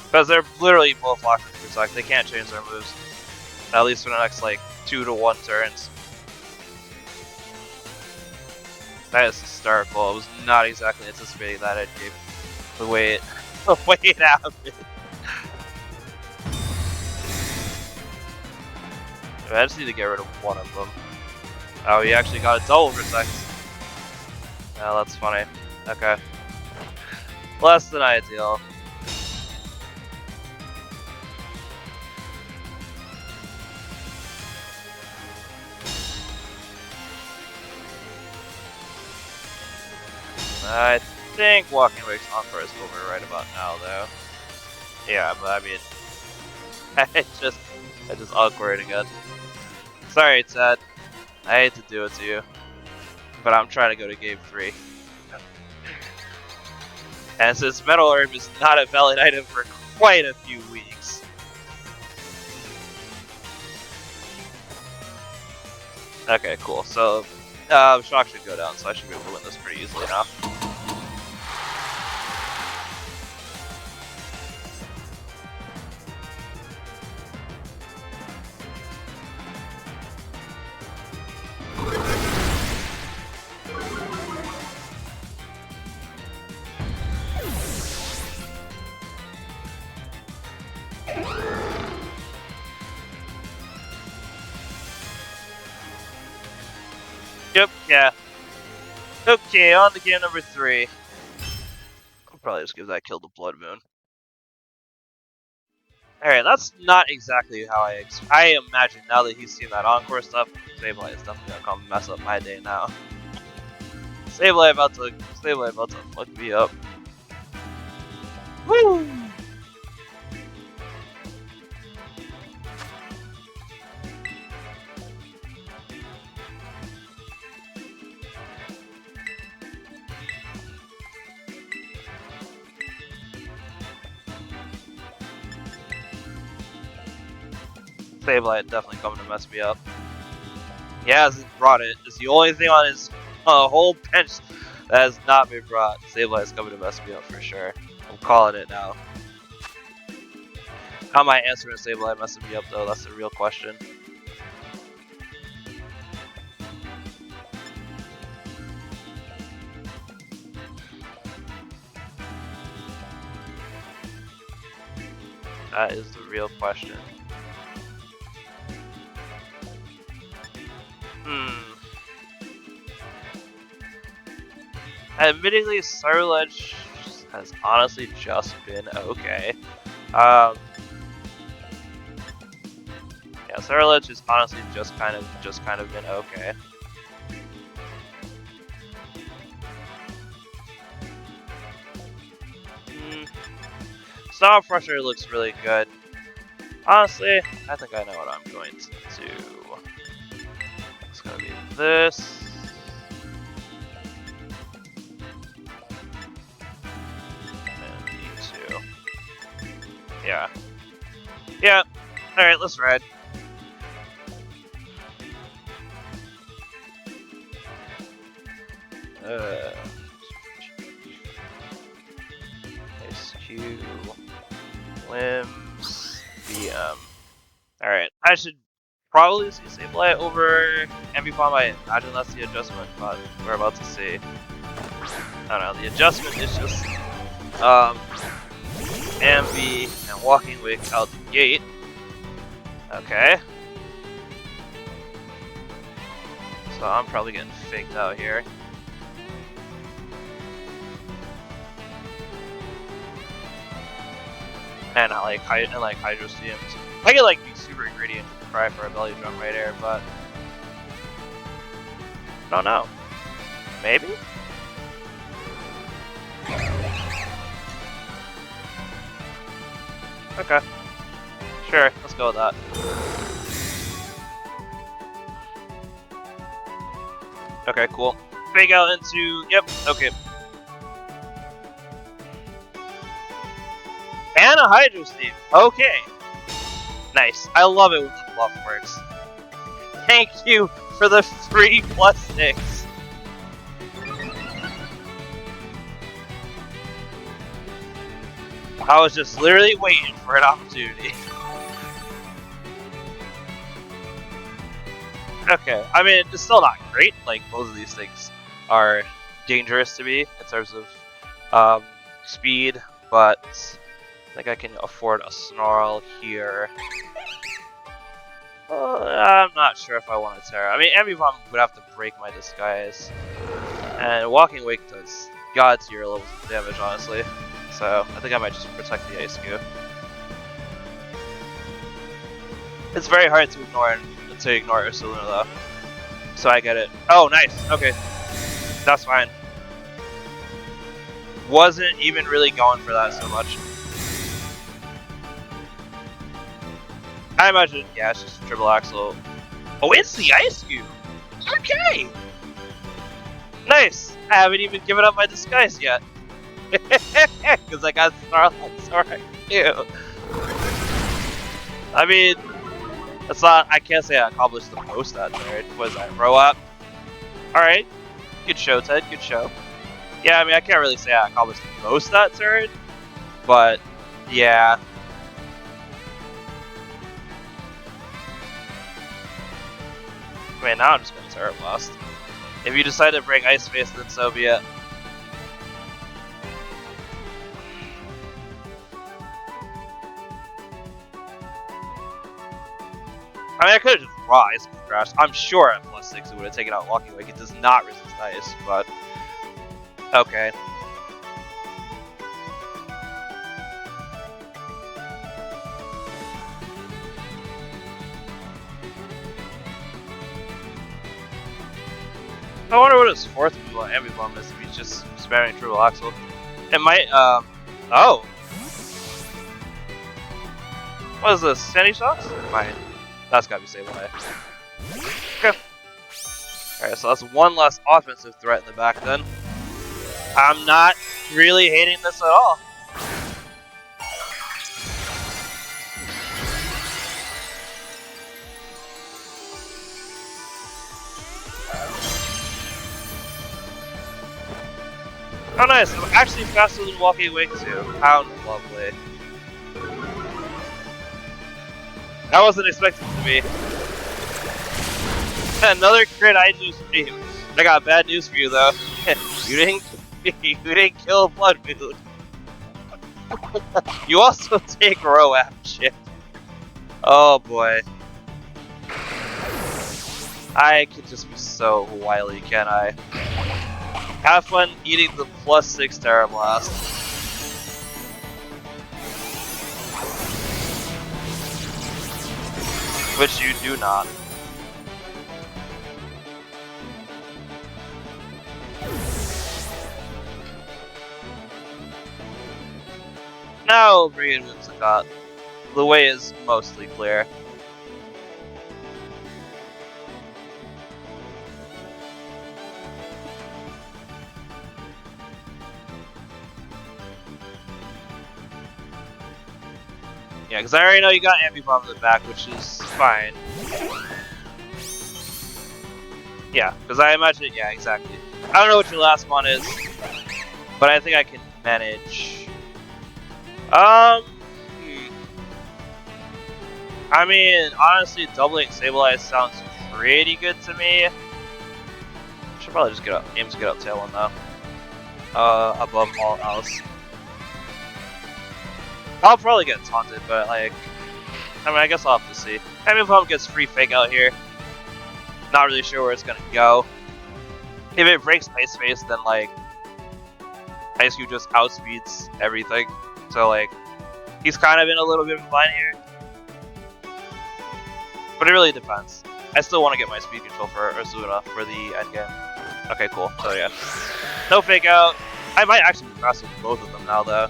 S1: Because they're literally both locked in protect. They can't change their moves. At least for the next like 2 to 1 turns. That is hysterical. I was not exactly anticipating that end game. The way it happened. I just need to get rid of one of them. Oh, he actually got a double protect. Oh, that's funny. Okay. Less than ideal. I think Walking Wake's encore is over right about now, though. Yeah, but I mean, I just awkward again. Sorry, Ted. I hate to do it to you, but I'm trying to go to game 3. And since Metal Herb is not a valid item for quite a few weeks. Okay, cool. So, Shock should go down, so I should be able to win this pretty easily now. Yep, yeah. Okay, on to game number 3. I'll probably just give that kill to Blood Moon. Alright, that's not exactly how I imagine now that he's seen that Encore stuff, Sableye is definitely gonna come mess up my day now. Sableye about to fuck me up. Woo! Sableye definitely coming to mess me up. He hasn't brought it. It's the only thing on his whole bench that has not been brought. Sableye is coming to mess me up for sure. I'm calling it now. How am I answering Sableye messing me up though? That's the real question. That is the real question. Admittedly, Surledge has honestly just been okay. Yeah, Surledge has honestly just kind of been okay. Stomp Pressure looks really good. Honestly, I think I know what I'm going to do. It's gonna be this. And E2. Yeah. Yeah. Alright, let's ride. Eiscue. Limbs. BM. Alright, I should probably see Sableye over Ambipom. I imagine that's the adjustment, but we're about to see. I don't know, the adjustment is just Ambi and Walking Wick out the gate. Okay. So I'm probably getting faked out here. And I like Hydro Steams. I could like be super greedy and try for a belly drum right here, but I don't know. Maybe? Okay. Sure, let's go with that. Okay, cool. Fake out into, yep, okay. And a Hydro Steam, okay. Nice, I love it when the bluff works. Thank you for the free +6. I was just literally waiting for an opportunity. Okay, I mean, it's still not great. Like, both of these things are dangerous to me in terms of speed, but I think I can afford a Snarl here. I'm not sure if I want to Terra. I mean, Ambipom would have to break my disguise. And Walking Wake does god tier levels of damage, honestly. So, I think I might just protect the Eiscue. It's very hard to ignore Ursaluna though. So I get it. Oh, nice. Okay. That's fine. Wasn't even really going for that so much. I imagine, yeah, it's just a triple axle. Oh, it's the Eiscue! Okay! Nice! I haven't even given up my disguise yet. Because I got Starlight Sword too. I mean, that's not. I can't say I accomplished the most that turn. Was I row up? All right, good show, Ted. Good show. Yeah, I mean, I can't really say I accomplished the most that turn, but yeah. Man, now I'm just gonna Terra Blast. If you decide to bring Ice Face, then so be it. I mean, I could have just raw Ice Crash. I'm sure at +6 it would have taken out Walking Wake. It does not resist Ice, but okay. I wonder what his fourth move on Ambibomb is if he's just spamming Triple Axel. It might, oh. What is this, Sandy Shocks? Fine. That's gotta be Sableye. Okay. Alright, so that's one less offensive threat in the back then. I'm not really hating this at all. Oh nice, I'm actually faster than Walking Wake too. How lovely. I wasn't expecting to be. Another crit I do stream. I got bad news for you though. you didn't kill Blood Moon. You also take row action. Oh boy. I could just be so wily, can I? Have fun eating the +6 Terra Blast. Which you do not. Now bring in Whimsicott. The way is mostly clear. Yeah, because I already know you got Ambibomb in the back, which is fine. Yeah, because I imagine, yeah, exactly. I don't know what your last one is, but I think I can manage. I mean, honestly, doubling Sableye sounds pretty good to me. Should probably just aim to get out Tailwind though. Above all else. I'll probably get taunted, but like, I mean, I guess I'll have to see. I mean, if Pump gets free Fake Out here, not really sure where it's gonna go. If it breaks Ice Face, then like, Eiscue just outspeeds everything. So like, he's kind of in a little bit of a bind here. But it really depends. I still want to get my speed control for Ursula for the end game. Okay, cool. So yeah, no Fake Out. I might actually be faster with both of them now though.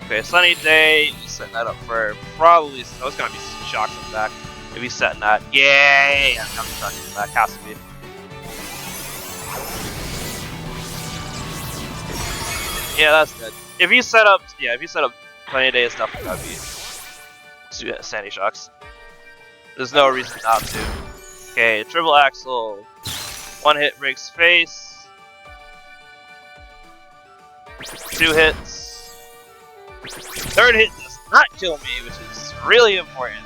S1: Okay, Sunny Day, setting that up for probably, oh, it's gonna be Shocks in the back. If he's setting that, yay! I'm Shocks in the back, has to be. Yeah, that's good. If he set up, yeah, if he set up Sunny Day, it's definitely gotta be Sandy Shocks. There's no reason not to. Okay, Triple Axel, one hit breaks face, 2 hits. Third hit does not kill me, which is really important.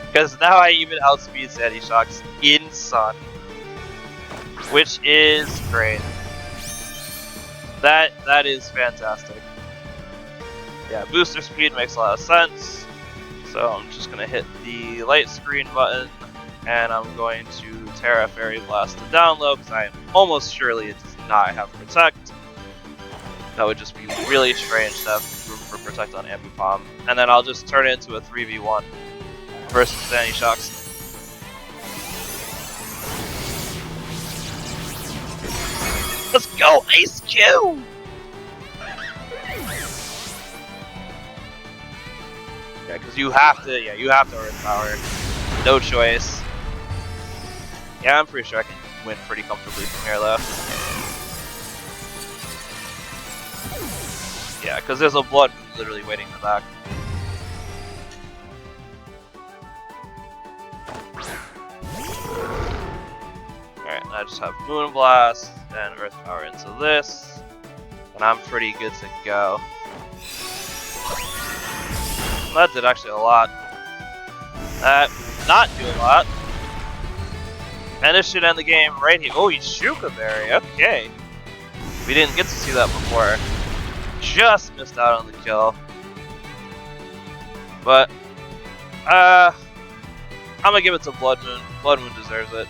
S1: Because now I even outspeed Sandy Shocks in Sun. Which is great. That is fantastic. Yeah, booster speed makes a lot of sense. So I'm just going to hit the light screen button. And I'm going to Terra Fairy Blast to down low, because I am almost surely it does not have Protect. That would just be really strange to have room for Protect on Ambipom. And then I'll just turn it into a 3v1 versus Sandy Shocks. Let's go, Eiscue! Yeah, because you have to, Earth Power. No choice. Yeah, I'm pretty sure I can win pretty comfortably from here, though. Yeah, because there's a blood moon literally waiting in the back. Alright, I just have Moon Blast and Earth Power into this, and I'm pretty good to go. That did actually a lot. That not do a lot. And this should end the game right here. Oh, he's Shuka Berry. Okay. We didn't get to see that before. Just missed out on the kill. But, I'm gonna give it to Blood Moon. Blood Moon deserves it.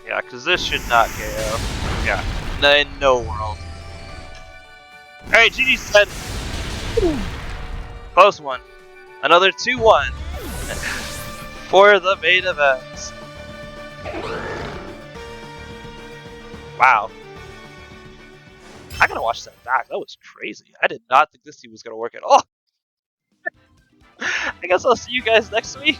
S1: Yeah, because this should not KO. Yeah, in no world. Alright, GG said. Close one. Another 2-1 for the main event. Wow. I gotta watch that back. That was crazy. I did not think this team was gonna work at all. I guess I'll see you guys next week.